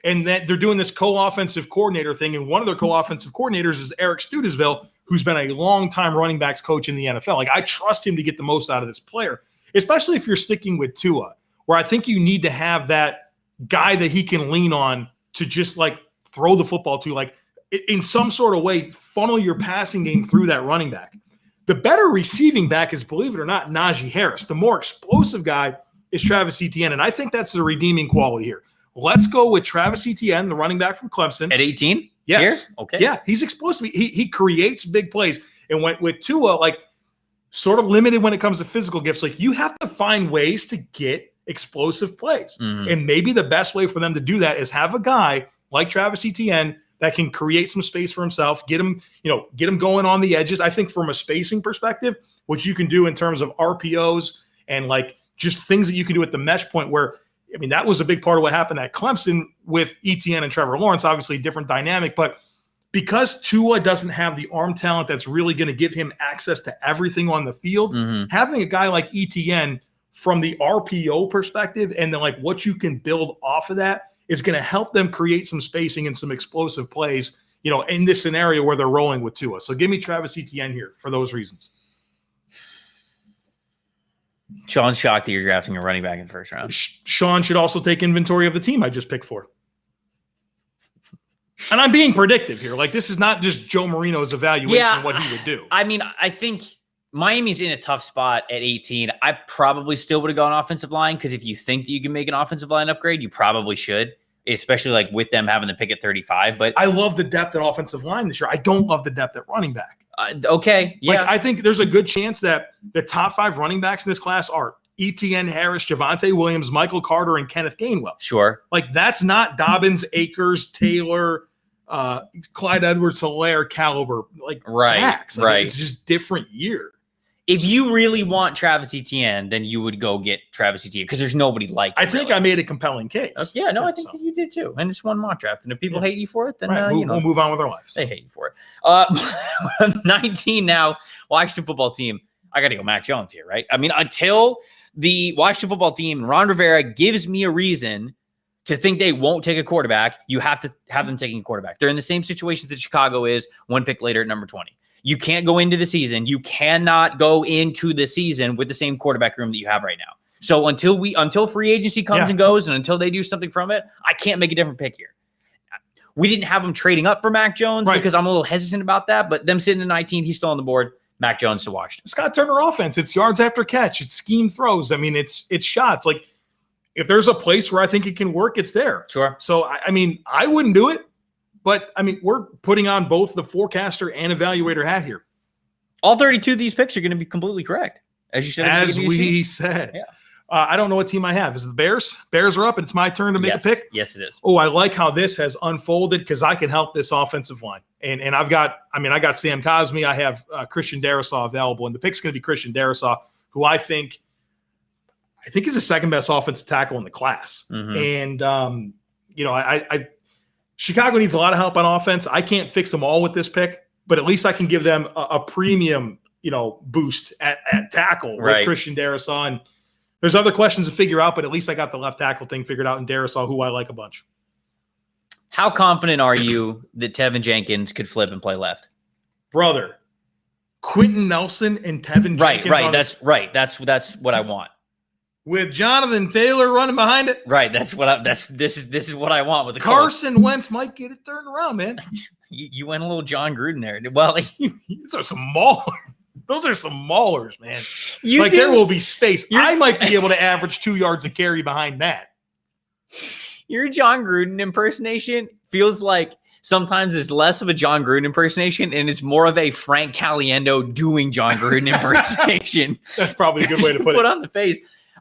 And that they're doing this co-offensive coordinator thing. And one of their co-offensive coordinators is Eric Studesville, who's been a long-time running backs coach in the NFL. Like, I trust him to get the most out of this player, especially if you're sticking with Tua, where I think you need to have that guy that he can lean on to just like throw the football to, like in some sort of way, funnel your passing game through that running back. The better receiving back is, believe it or not, Najee Harris. The more explosive guy is Travis Etienne, and I think that's the redeeming quality here. Let's go with Travis Etienne, the running back from Clemson. At 18? Yes. Here? Okay. Yeah, he's explosive. He creates big plays. And went with Tua, like sort of limited when it comes to physical gifts. Like you have to find ways to get explosive plays. Mm-hmm. And maybe the best way for them to do that is have a guy like Travis Etienne that can create some space for himself, get him going on the edges. I think from a spacing perspective, what you can do in terms of RPOs and like just things that you can do at the mesh point where, I mean, that was a big part of what happened at Clemson with Etienne and Trevor Lawrence, obviously a different dynamic, but because Tua doesn't have the arm talent that's really going to give him access to everything on the field, having a guy like Etienne from the RPO perspective and then like what you can build off of that is going to help them create some spacing and some explosive plays, in this scenario where they're rolling with Tua. So give me Travis Etienne here for those reasons. Sean's shocked that you're drafting a running back in the first round. Sean should also take inventory of the team I just picked for. And I'm being predictive here. Like, this is not just Joe Marino's evaluation of what he would do. I mean, I think Miami's in a tough spot at 18. I probably still would have gone offensive line because if you think that you can make an offensive line upgrade, you probably should, especially like with them having the pick at 35. But I love the depth at offensive line this year. I don't love the depth at running back. Okay. Yeah. Like, I think there's a good chance that the top 5 running backs in this class are Etienne Harris, Javonte Williams, Michael Carter, and Kenneth Gainwell. Sure. Like, that's not Dobbins, Akers, Taylor, Clyde Edwards-Helaire caliber. Like, backs. Like, it's just different year. If you really want Travis Etienne, then you would go get Travis Etienne because there's nobody like him. I think I made a compelling case. I think you did too. And it's one mock draft. And if people hate you for it, then we'll move on with our lives. They hate you for it. 19 now, Washington football team. I got to go Mac Jones here, right? I mean, until the Washington football team, Ron Rivera gives me a reason to think they won't take a quarterback, you have to have them taking a quarterback. They're in the same situation that Chicago is one pick later at number 20. You can't go into the season. You cannot go into the season with the same quarterback room that you have right now. So until free agency comes and goes and until they do something from it, I can't make a different pick here. We didn't have them trading up for Mac Jones because I'm a little hesitant about that, but them sitting in 19th, he's still on the board. Mac Jones to Washington. Scott Turner offense. It's yards after catch. It's scheme throws. I mean, it's shots. Like, if there's a place where I think it can work, it's there. Sure. So, I mean, I wouldn't do it. But, I mean, we're putting on both the forecaster and evaluator hat here. All 32 of these picks are going to be completely correct, as you said. As we said. Yeah. I don't know what team I have. Is it the Bears? Bears are up, and it's my turn to make a pick? Yes, it is. Oh, I like how this has unfolded because I can help this offensive line. And I got Sam Cosmi. I have Christian Darrisaw available, and the pick's going to be Christian Darrisaw, who I think is the second best offensive tackle in the class. And, Chicago needs a lot of help on offense. I can't fix them all with this pick, but at least I can give them a premium, boost at tackle with Christian Darrisaw. And there's other questions to figure out, but at least I got the left tackle thing figured out in Darrisaw, who I like a bunch. How confident are you that Tevin Jenkins could flip and play left? Brother, Quentin Nelson and Tevin Jenkins. That's what I want. With Jonathan Taylor running behind it. Right. This is what I want with the Carson Wentz might get it turned around, man. You went a little John Gruden there. Well, those are some maulers. Those are some maulers, man. There will be space. I might be able to average 2 yards a carry behind that. Your John Gruden impersonation feels like sometimes it's less of a John Gruden impersonation and it's more of a Frank Caliendo doing John Gruden impersonation. That's probably a good way to put it. Put on the face.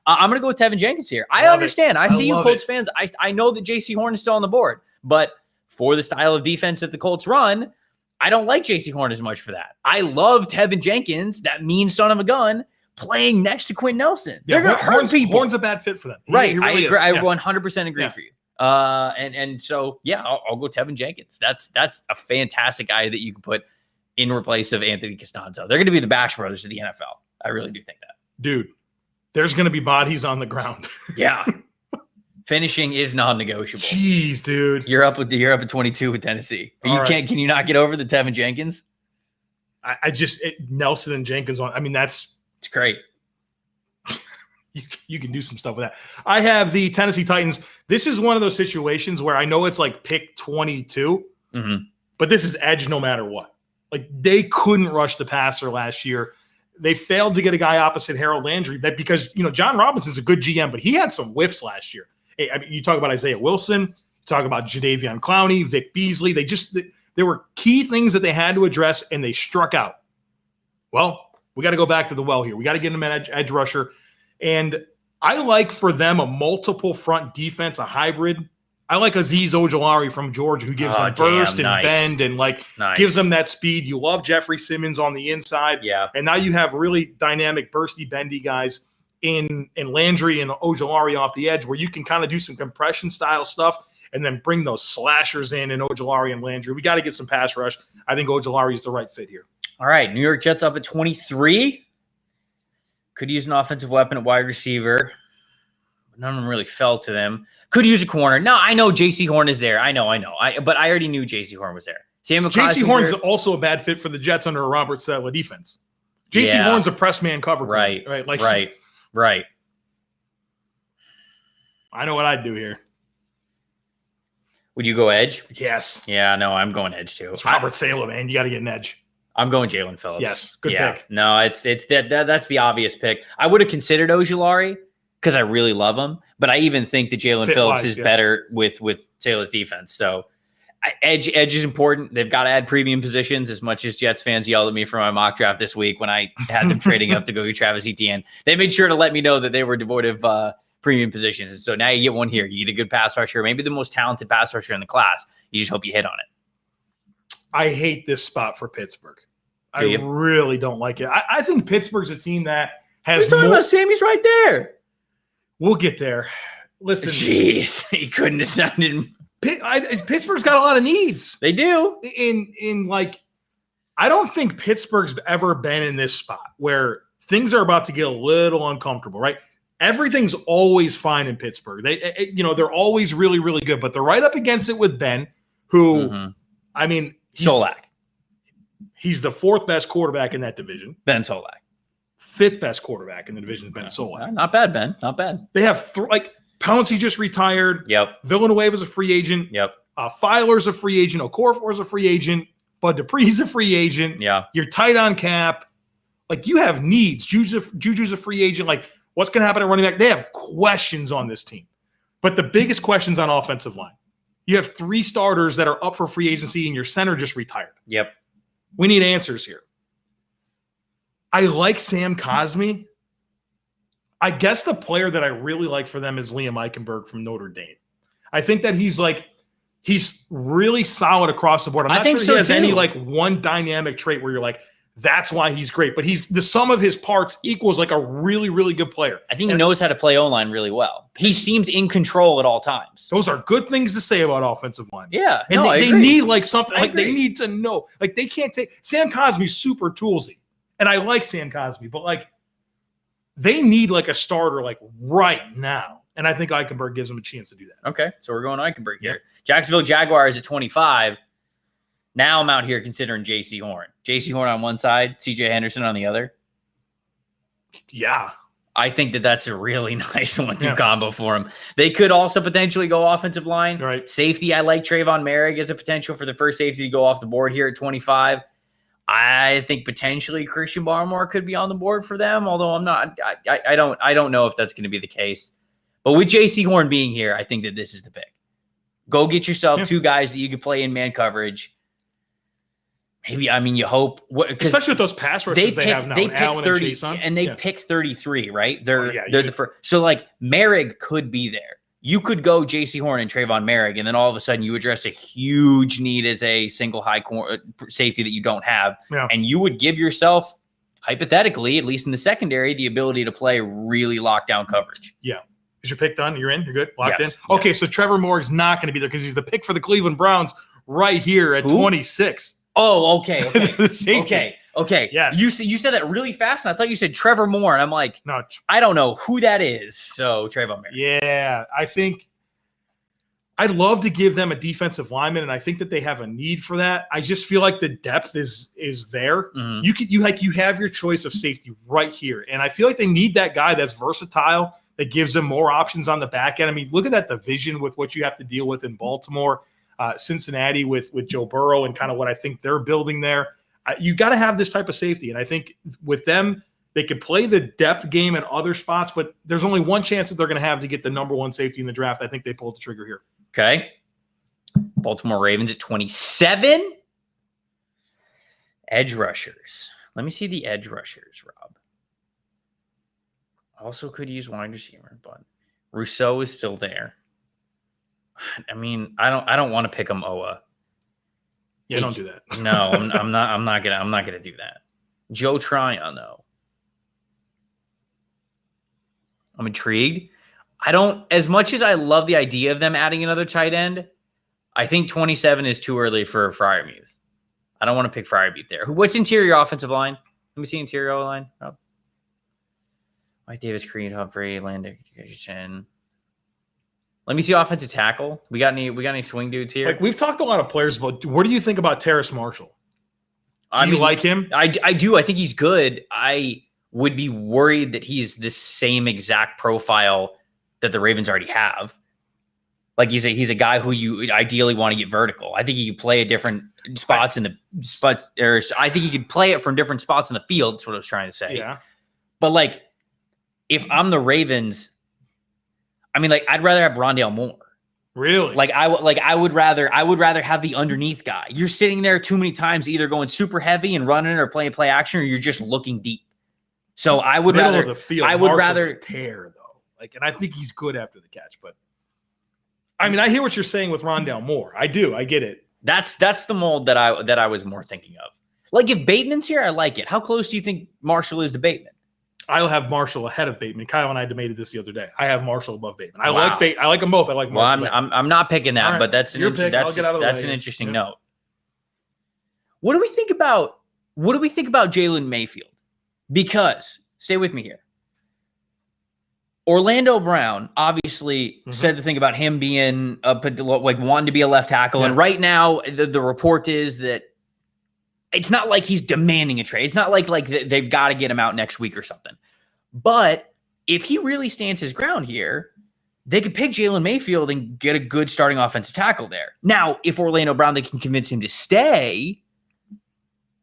I'm going to go with Tevin Jenkins here. I understand. I see you Colts fans. I know that J.C. Horn is still on the board, but for the style of defense that the Colts run, I don't like J.C. Horn as much for that. I love Tevin Jenkins, that mean son of a gun, playing next to Quinn Nelson. They're going to hurt people. Horn's a bad fit for them. He really I agree. I 100% agree for you. I'll go Tevin Jenkins. That's a fantastic guy that you can put in replace of Anthony Costanzo. They're going to be the Bash Brothers of the NFL. I really do think that. Dude. There's going to be bodies on the ground. Yeah. Finishing is non-negotiable. Jeez, dude. You're up at 22 with Tennessee. Can you not get over the Tevin Jenkins? Nelson and Jenkins it's great. You can do some stuff with that. I have the Tennessee Titans. This is one of those situations where I know it's like pick 22, but this is edge no matter what. Like, they couldn't rush the passer last year. They failed to get a guy opposite Harold Landry because John Robinson's a good GM, but he had some whiffs last year. Hey, you talk about Isaiah Wilson, you talk about Jadeveon Clowney, Vic Beasley. There were key things that they had to address, and they struck out. Well, we got to go back to the well here. We got to get them an edge rusher. And I like for them a multiple front defense, a hybrid. I like Azeez Ojulari from Georgia, who gives them burst and bend and gives them that speed. You love Jeffrey Simmons on the inside. Yeah. And now you have really dynamic, bursty, bendy guys in Landry and Ojulari off the edge where you can kind of do some compression style stuff and then bring those slashers in Ojulari and Landry. We got to get some pass rush. I think Ojulari is the right fit here. All right, New York Jets up at 23. Could use an offensive weapon at wide receiver. None of them really fell to them. Could use a corner. No, I know J.C. Horn is there. I know. But I already knew J.C. Horn was there. J.C. Horn's also a bad fit for the Jets under a Robert Saleh defense. J.C. Horn's a press man cover. Right. Right. I know what I'd do here. Would you go edge? Yes. Yeah, no, I'm going edge too. It's Robert Saleh, man. You got to get an edge. I'm going Jalen Phillips. Yes, good pick. No, it's that's the obvious pick. I would have considered Ojulari because I really love him, but I even think that Jalen Phillips is better with Saleh's defense. So edge is important. They've got to add premium positions. As much as Jets fans yelled at me for my mock draft this week when I had them trading up to go get Travis Etienne, they made sure to let me know that they were devoid of premium positions. So now you get one here. You get a good pass rusher, maybe the most talented pass rusher in the class. You just hope you hit on it. I hate this spot for Pittsburgh. I really don't like it. I think Pittsburgh's a team that has more. About Sammy's right there. We'll get there. Listen. Jeez, he couldn't have sounded. Pittsburgh's got a lot of needs. They do. I don't think Pittsburgh's ever been in this spot where things are about to get a little uncomfortable, right? Everything's always fine in Pittsburgh. They're always really, really good, but they're right up against it with Ben, who, I mean, Solak. He's the fourth best quarterback in that division. Ben Solak. Fifth best quarterback in the division is Ben Solak. Not bad, Ben. Not bad. They have Pouncey just retired. Yep. Villanueva's a free agent. Yep. Filer's a free agent. Okorafor's a free agent. Bud Dupree's a free agent. Yeah. You're tight on cap. You have needs. Juju's a free agent. What's going to happen at running back? They have questions on this team. But the biggest question's on offensive line. You have 3 starters that are up for free agency, and your center just retired. Yep. We need answers here. I like Sam Cosmi. I guess the player that I really like for them is Liam Eichenberg from Notre Dame. I think that he's really solid across the board. I'm not sure he has any one dynamic trait where you're like, that's why he's great. But the sum of his parts equals a really, really good player. I think he knows how to play O-line really well. He seems in control at all times. Those are good things to say about offensive line. Yeah. And they need something. They need to know. They can't take – Sam Cosmi's super toolsy. And I like Sam Cosmi. But they need a starter right now. And I think Eichenberg gives them a chance to do that. Okay. So we're going Eichenberg here. Yep. Jacksonville Jaguars at 25. Now I'm out here considering J.C. Horn. J.C. Horn on one side, C.J. Henderson on the other. Yeah. I think that's a really nice 1-2 combo for him. They could also potentially go offensive line. Right. Safety, I like Trayvon Merrick as a potential for the first safety to go off the board here at 25. I think potentially Christian Barmore could be on the board for them, although I'm not. I don't know if that's going to be the case. But with J.C. Horn being here, I think that this is the pick. Go get yourself 2 guys that you could play in man coverage. Maybe, you hope. Especially with those pass rushers they have now. They pick Allen 30, and Jason. And they pick 33, right? They're the first. So, Merrick could be there. You could go J.C. Horn and Trayvon Merrick, and then all of a sudden you address a huge need as a single high safety that you don't have. Yeah. And you would give yourself, hypothetically, at least in the secondary, the ability to play really lockdown coverage. Yeah. Is your pick done? You're in? You're good? Locked in? Yes. Okay, so Trevor Morgan's not going to be there because he's the pick for the Cleveland Browns right here at 26. Oh, okay. Okay. Yes. You said that really fast, and I thought you said Trevor Moore, and I'm like, no, I don't know who that is. So Trayvon Merrick. Yeah, I think I'd love to give them a defensive lineman, and I think that they have a need for that. I just feel like the depth is there. Mm-hmm. You have your choice of safety right here, and I feel like they need that guy that's versatile, that gives them more options on the back end. Look at that division with what you have to deal with in Baltimore. Cincinnati with Joe Burrow and kind of what I think they're building there. You got to have this type of safety. And I think with them, they could play the depth game in other spots, but there's only one chance that they're going to have to get the number 1 safety in the draft. I think they pulled the trigger here. Okay. Baltimore Ravens at 27. Edge rushers. Let me see the edge rushers, Rob. Also could use wide receiver, but Rousseau is still there. I don't want to pick him Owa. Yeah, don't do that. No, I'm not gonna do that. Joe Tryon though. I'm intrigued. I don't, as much as I love the idea of them adding another tight end, I think 27 is too early for Freiermuth. I don't want to pick Freiermuth there. What's interior offensive line? Let me see interior line. Oh. White Davis, Creed, Humphrey, Landon. Let me see offensive tackle. We got any swing dudes here? Like we've talked a lot of players, but what do you think about Terrace Marshall? Do you like him? I do. I think he's good. I would be worried that he's the same exact profile that the Ravens already have. Like he's a guy who you ideally want to get vertical. I think he could play at different spots in the spots, or I think he could play it from different spots in the field. That's what I was trying to say. Yeah. But like, if I'm the Ravens, I mean, like I'd rather have Rondale Moore. Really? I would rather have the underneath guy. You're sitting there too many times, either going super heavy and running or playing play action, or you're just looking deep. So I would Middle rather of the field. I would Marshall's rather a tear though. Like, and I think he's good after the catch, but I mean, I hear what you're saying with Rondale Moore. I do. I get it. That's the mold that I was more thinking of. Like if Bateman's here, I like it. How close do you think Marshall is to Bateman? I'll have Marshall ahead of Bateman. Kyle and I debated this the other day. I have Marshall above Bateman. I like them both. I like Marshall. Well, I'm not picking that, right. but that's an interesting note. What do we think about Jalen Mayfield? Because stay with me here. Orlando Brown obviously said the thing about him being wanting to be a left tackle, and right now the report is that it's not like he's demanding a trade. It's not like they've got to get him out next week or something. But if he really stands his ground here, they could pick Jalen Mayfield and get a good starting offensive tackle there. Now, if Orlando Brown, they can convince him to stay,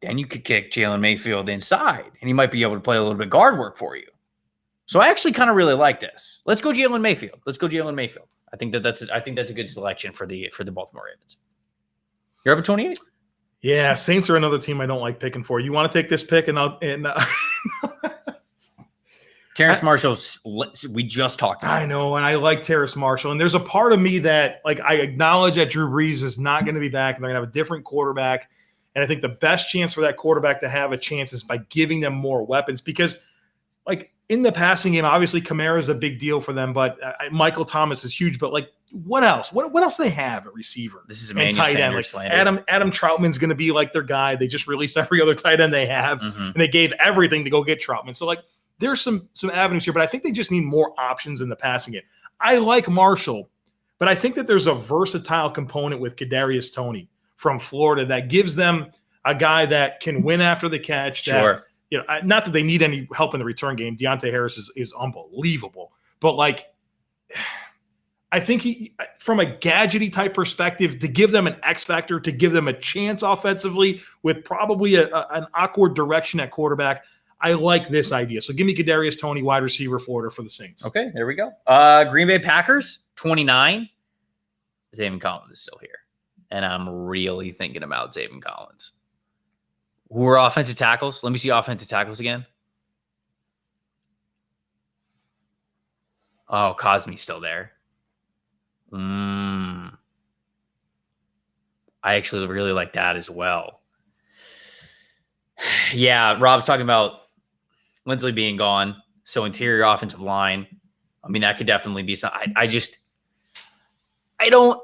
then you could kick Jalen Mayfield inside, and he might be able to play a little bit of guard work for you. So I actually kind of really like this. Let's go Jalen Mayfield. I think that's a good selection for the Baltimore Ravens. You're up at 28? Yeah, Saints are another team I don't like picking for. You want to take this pick Terrace Marshall, we just talked about. I know, and I like Terrace Marshall. And there's a part of me that, like, I acknowledge that Drew Brees is not going to be back, and they're going to have a different quarterback. And I think the best chance for that quarterback to have a chance is by giving them more weapons. Because, like, in the passing game, obviously Kamara is a big deal for them, but Michael Thomas is huge. But, like, what else? What else do they have at receiver? This is a tight end. Like Adam Troutman's going to be like their guy. They just released every other tight end they have, and they gave everything to go get Troutman. So, like, there's some avenues here, but I think they just need more options in the passing game. I like Marshall, but I think that there's a versatile component with Kadarius Toney from Florida that gives them a guy that can win after the catch. Sure. That, not that they need any help in the return game. Deontay Harris is unbelievable, but like, I think he, from a gadgety type perspective, to give them an X factor, to give them a chance offensively with probably an awkward direction at quarterback. I like this idea. So give me Kadarius Toney, wide receiver, Florida for the Saints. Okay, there we go. Green Bay Packers, 29. Zaven Collins is still here. And I'm really thinking about Zaven Collins. Who are offensive tackles? Let me see offensive tackles again. Oh, Cosme's still there. I actually really like that as well. Yeah, Rob's talking about Lindsley being gone, so interior offensive line. I mean, that could definitely be something. I don't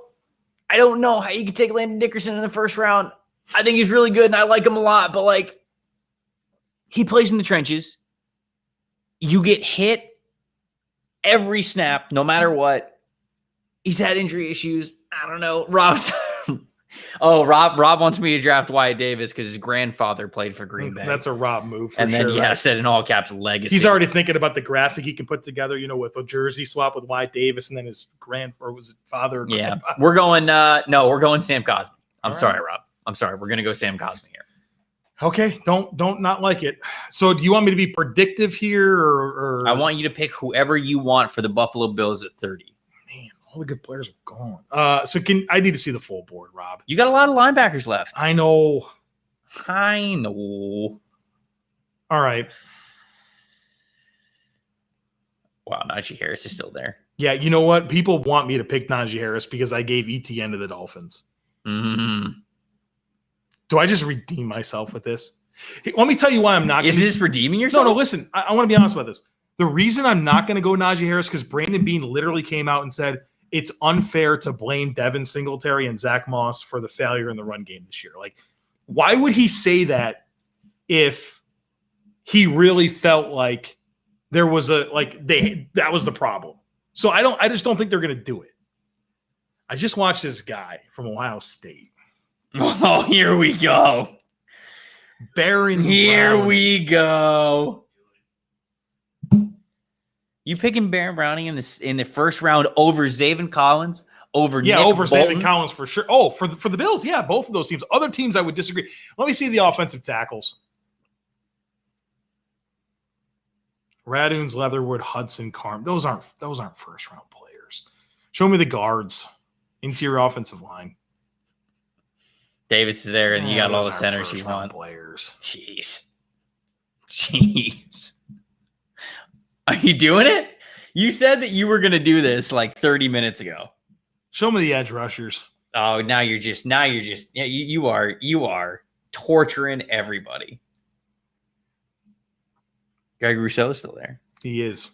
know how you could take Landon Dickerson in the first round. I think he's really good, and I like him a lot, but, like, he plays in the trenches. You get hit every snap, no matter what. He's had injury issues. I don't know. Rob wants me to draft Wyatt Davis because his grandfather played for Green Bay. That's a Rob move for and sure. And then, right? Said in all caps, legacy. He's already thinking about the graphic he can put together, with a jersey swap with Wyatt Davis and then his father. Yeah. We're going Sam Cosmi. I'm sorry, Rob. I'm sorry. We're going to go Sam Cosmi here. Okay. Don't not like it. So do you want me to be predictive here or I want you to pick whoever you want for the Buffalo Bills at 30. Man, all the good players are gone. So I need to see the full board, Rob. You got a lot of linebackers left. I know. All right. Wow, Najee Harris is still there. Yeah, you know what? People want me to pick Najee Harris because I gave ETN to the Dolphins. Mm-hmm. Do I just redeem myself with this? Hey, let me tell you why I'm not. Is this redeeming yourself? No, listen. I want to be honest about this. The reason I'm not going to go Najee Harris because Brandon Beane literally came out and said it's unfair to blame Devin Singletary and Zach Moss for the failure in the run game this year. Like, why would he say that if he really felt like there was that was the problem? So I just don't think they're going to do it. I just watched this guy from Ohio State. Oh, here we go. Here we go. You picking Baron Browning in the first round over Zaven Collins, over Nick over Bolton? Zaven Collins for sure. Oh, for the Bills, yeah, both of those teams. Other teams I would disagree. Let me see the offensive tackles. Raduns, Leatherwood, Hudson, Carm. Those aren't first round players. Show me the guards, interior offensive line. Davis is there, and you got all the centers you want. Players. Jeez. Are you doing it? You said that you were going to do this like 30 minutes ago. Show me the edge rushers. Oh, now you're just you are torturing everybody. Greg Rousseau is still there. He is.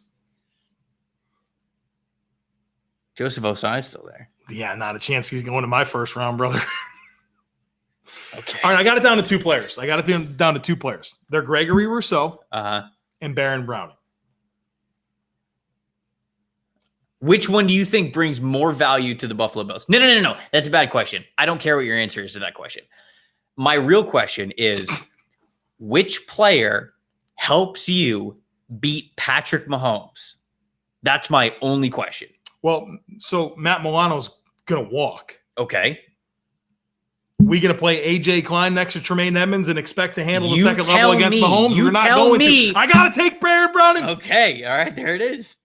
Joseph Osai is still there. Yeah, not a chance he's going to my first round, brother. Okay. All right, I got it down to two players. They're Gregory Rousseau and Baron Browning. Which one do you think brings more value to the Buffalo Bills? No. That's a bad question. I don't care what your answer is to that question. My real question is, which player helps you beat Patrick Mahomes? That's my only question. Well, so Matt Milano's going to walk. Okay. We going to play A.J. Klein next to Tremaine Edmonds and expect to handle the second level against Mahomes? You're not going to. I got to take Baron Browning. Okay. All right. There it is.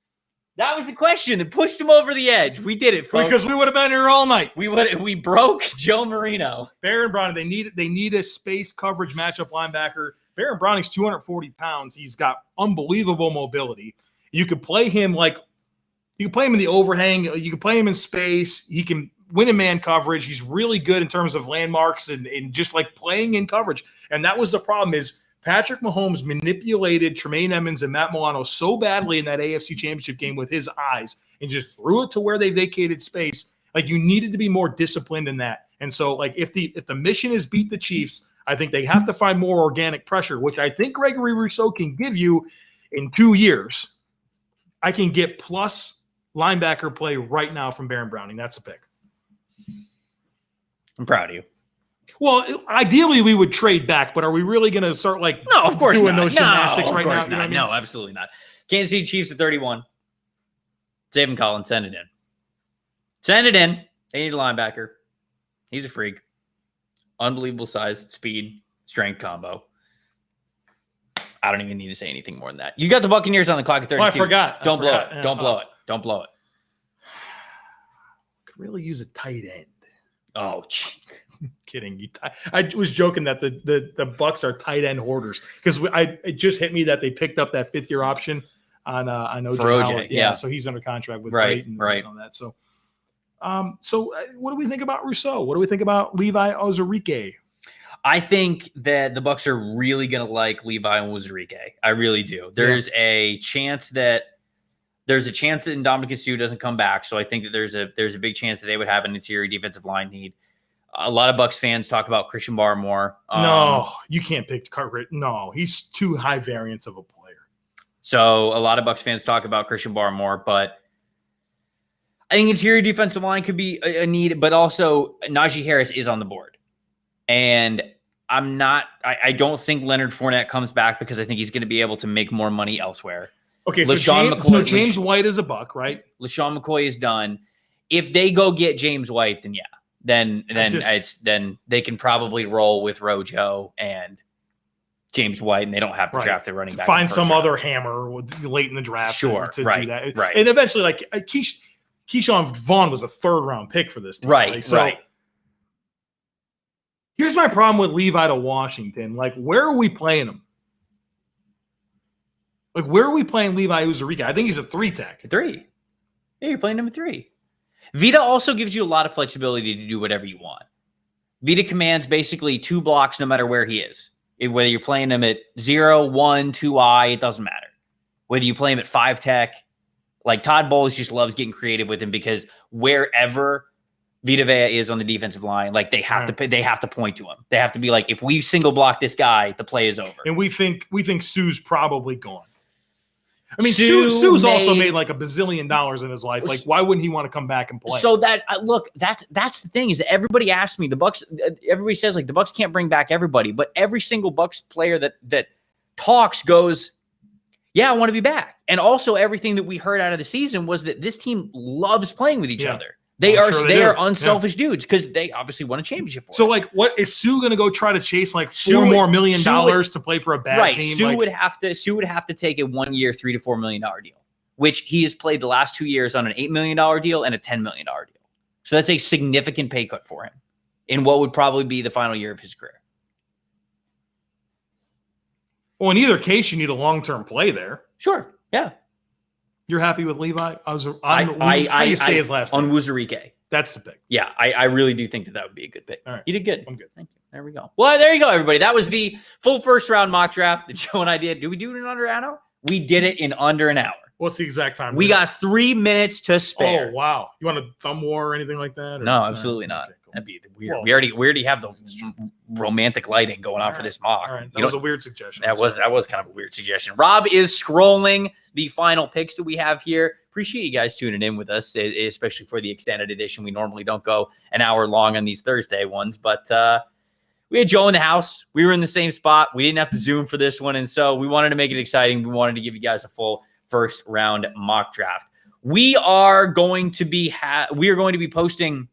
That was the question that pushed him over the edge. We did it, folks. Because we would have been here all night. We broke Joe Marino. Baron Browning, they need a space coverage matchup linebacker. Baron Browning's 240 pounds. He's got unbelievable mobility. You could play him in the overhang. You can play him in space. He can win in man coverage. He's really good in terms of landmarks and just like playing in coverage. And that was the problem is Patrick Mahomes manipulated Tremaine Edmonds and Matt Milano so badly in that AFC Championship game with his eyes and just threw it to where they vacated space. Like, you needed to be more disciplined in that. And so, like, if the mission is beat the Chiefs, I think they have to find more organic pressure, which I think Gregory Rousseau can give you in 2 years. I can get plus linebacker play right now from Baron Browning. That's a pick. I'm proud of you. Well, ideally we would trade back, but are we really going to start no, of course doing not. Those gymnastics right now? Not. You know what I mean? No, absolutely not. Kansas City Chiefs at 31. Zaven Collins, send it in. Send it in. They need a linebacker. He's a freak. Unbelievable size, speed, strength combo. I don't even need to say anything more than that. You got the Buccaneers on the clock at 32. Oh, I forgot. Don't blow it. Don't blow it. Don't blow it. Could really use a tight end. Oh, gee. Kidding. I was joking that the Bucs are tight end hoarders because it just hit me that they picked up that 5th-year option on OJ. Yeah, so he's under contract with right on that. So, what do we think about Rousseau? What do we think about Levi Ozarike? I think that the Bucs are really going to like Levi Ozarike. I really do. There's a chance that Ndamukong Suh doesn't come back. So I think that there's a big chance that they would have an interior defensive line need. A lot of Bucs fans talk about Christian Barmore. No, you can't pick Cartwright. No, he's too high variance of a player. So a lot of Bucs fans talk about Christian Barmore, but I think interior defensive line could be a need, but also Najee Harris is on the board. And I don't think Leonard Fournette comes back because I think he's going to be able to make more money elsewhere. Okay, so James White is a Buck, right? LaShawn McCoy is done. If they go get James White, then yeah. Then they can probably roll with Rojo and James White, and they don't have to draft a running back. Find some other hammer late in the draft to do that. Right. And eventually, like Keyshawn Vaughn was a 3rd-round pick for this team. Right. Here's my problem with Levi to Washington. Like, where are we playing him? Like, where are we playing Levi Ozarike? I think he's a 3-tech. 3. Yeah, you're playing him at 3. Vita also gives you a lot of flexibility to do whatever you want. Vita commands basically 2 blocks no matter where he is. Whether you're playing him at 0, 1, 2I, it doesn't matter. whether you play him at 5 tech. Like Todd Bowles just loves getting creative with him because wherever Vita Vea is on the defensive line, like they have to point to him. They have to be like, if we single block this guy, the play is over. And we think Sue's probably gone. I mean, Sue's also made like $1 bazillion in his life. Like, why wouldn't he want to come back and play? So that's the thing is that everybody asks me, the Bucs, everybody says like the Bucs can't bring back everybody, but every single Bucs player that talks goes, yeah, I want to be back. And also everything that we heard out of the season was that this team loves playing with each other. They are unselfish dudes because they obviously won a championship for So, it. like, what is Sue going to go try to chase like $4 more million to play for a bad team? Sue would have to take a 1 year, $3 to $4 million deal, which he has played the last 2 years on an $8 million deal and a $10 million deal. So that's a significant pay cut for him in what would probably be the final year of his career. Well, in either case, you need a long-term play there. Sure. Yeah. You're happy with Levi? How do you say his last name? Onwuzurike. That's the pick. Yeah, I really do think that would be a good pick. All right. You did good. I'm good. Thank you. There we go. Well, there you go, everybody. That was the full first round mock draft that Joe and I did. Did we do it in under an hour? We did it in under an hour. What's the exact time? We got 3 minutes to spare. Oh, wow. You want a thumb war or anything like that? Or? No, absolutely not. Okay, cool. That'd be weird. Well, we already have the romantic lighting going on for this mock. All right. That was a weird suggestion. That was kind of a weird suggestion. Rob is scrolling the final picks that we have here. Appreciate you guys tuning in with us, especially for the extended edition. We normally don't go an hour long on these Thursday ones, but we had Joe in the house. We were in the same spot. We didn't have to Zoom for this one, and so we wanted to make it exciting. We wanted to give you guys a full first round mock draft. We are going to be posting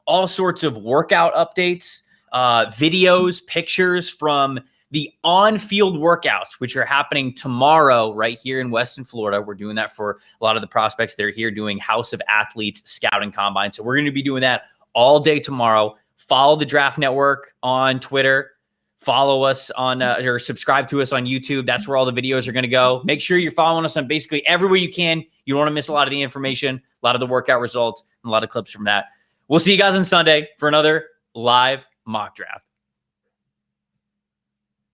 all sorts of workout updates, videos, pictures from the on-field workouts, which are happening tomorrow right here in Weston, Florida. We're doing that for a lot of the prospects. They're here doing House of Athletes scouting combine. So we're going to be doing that all day tomorrow. Follow the Draft Network on Twitter. Follow us on or subscribe to us on YouTube. That's where all the videos are going to go. Make sure you're following us on basically everywhere you can. You don't want to miss a lot of the information, a lot of the workout results, and a lot of clips from that. We'll see you guys on Sunday for another live mock draft.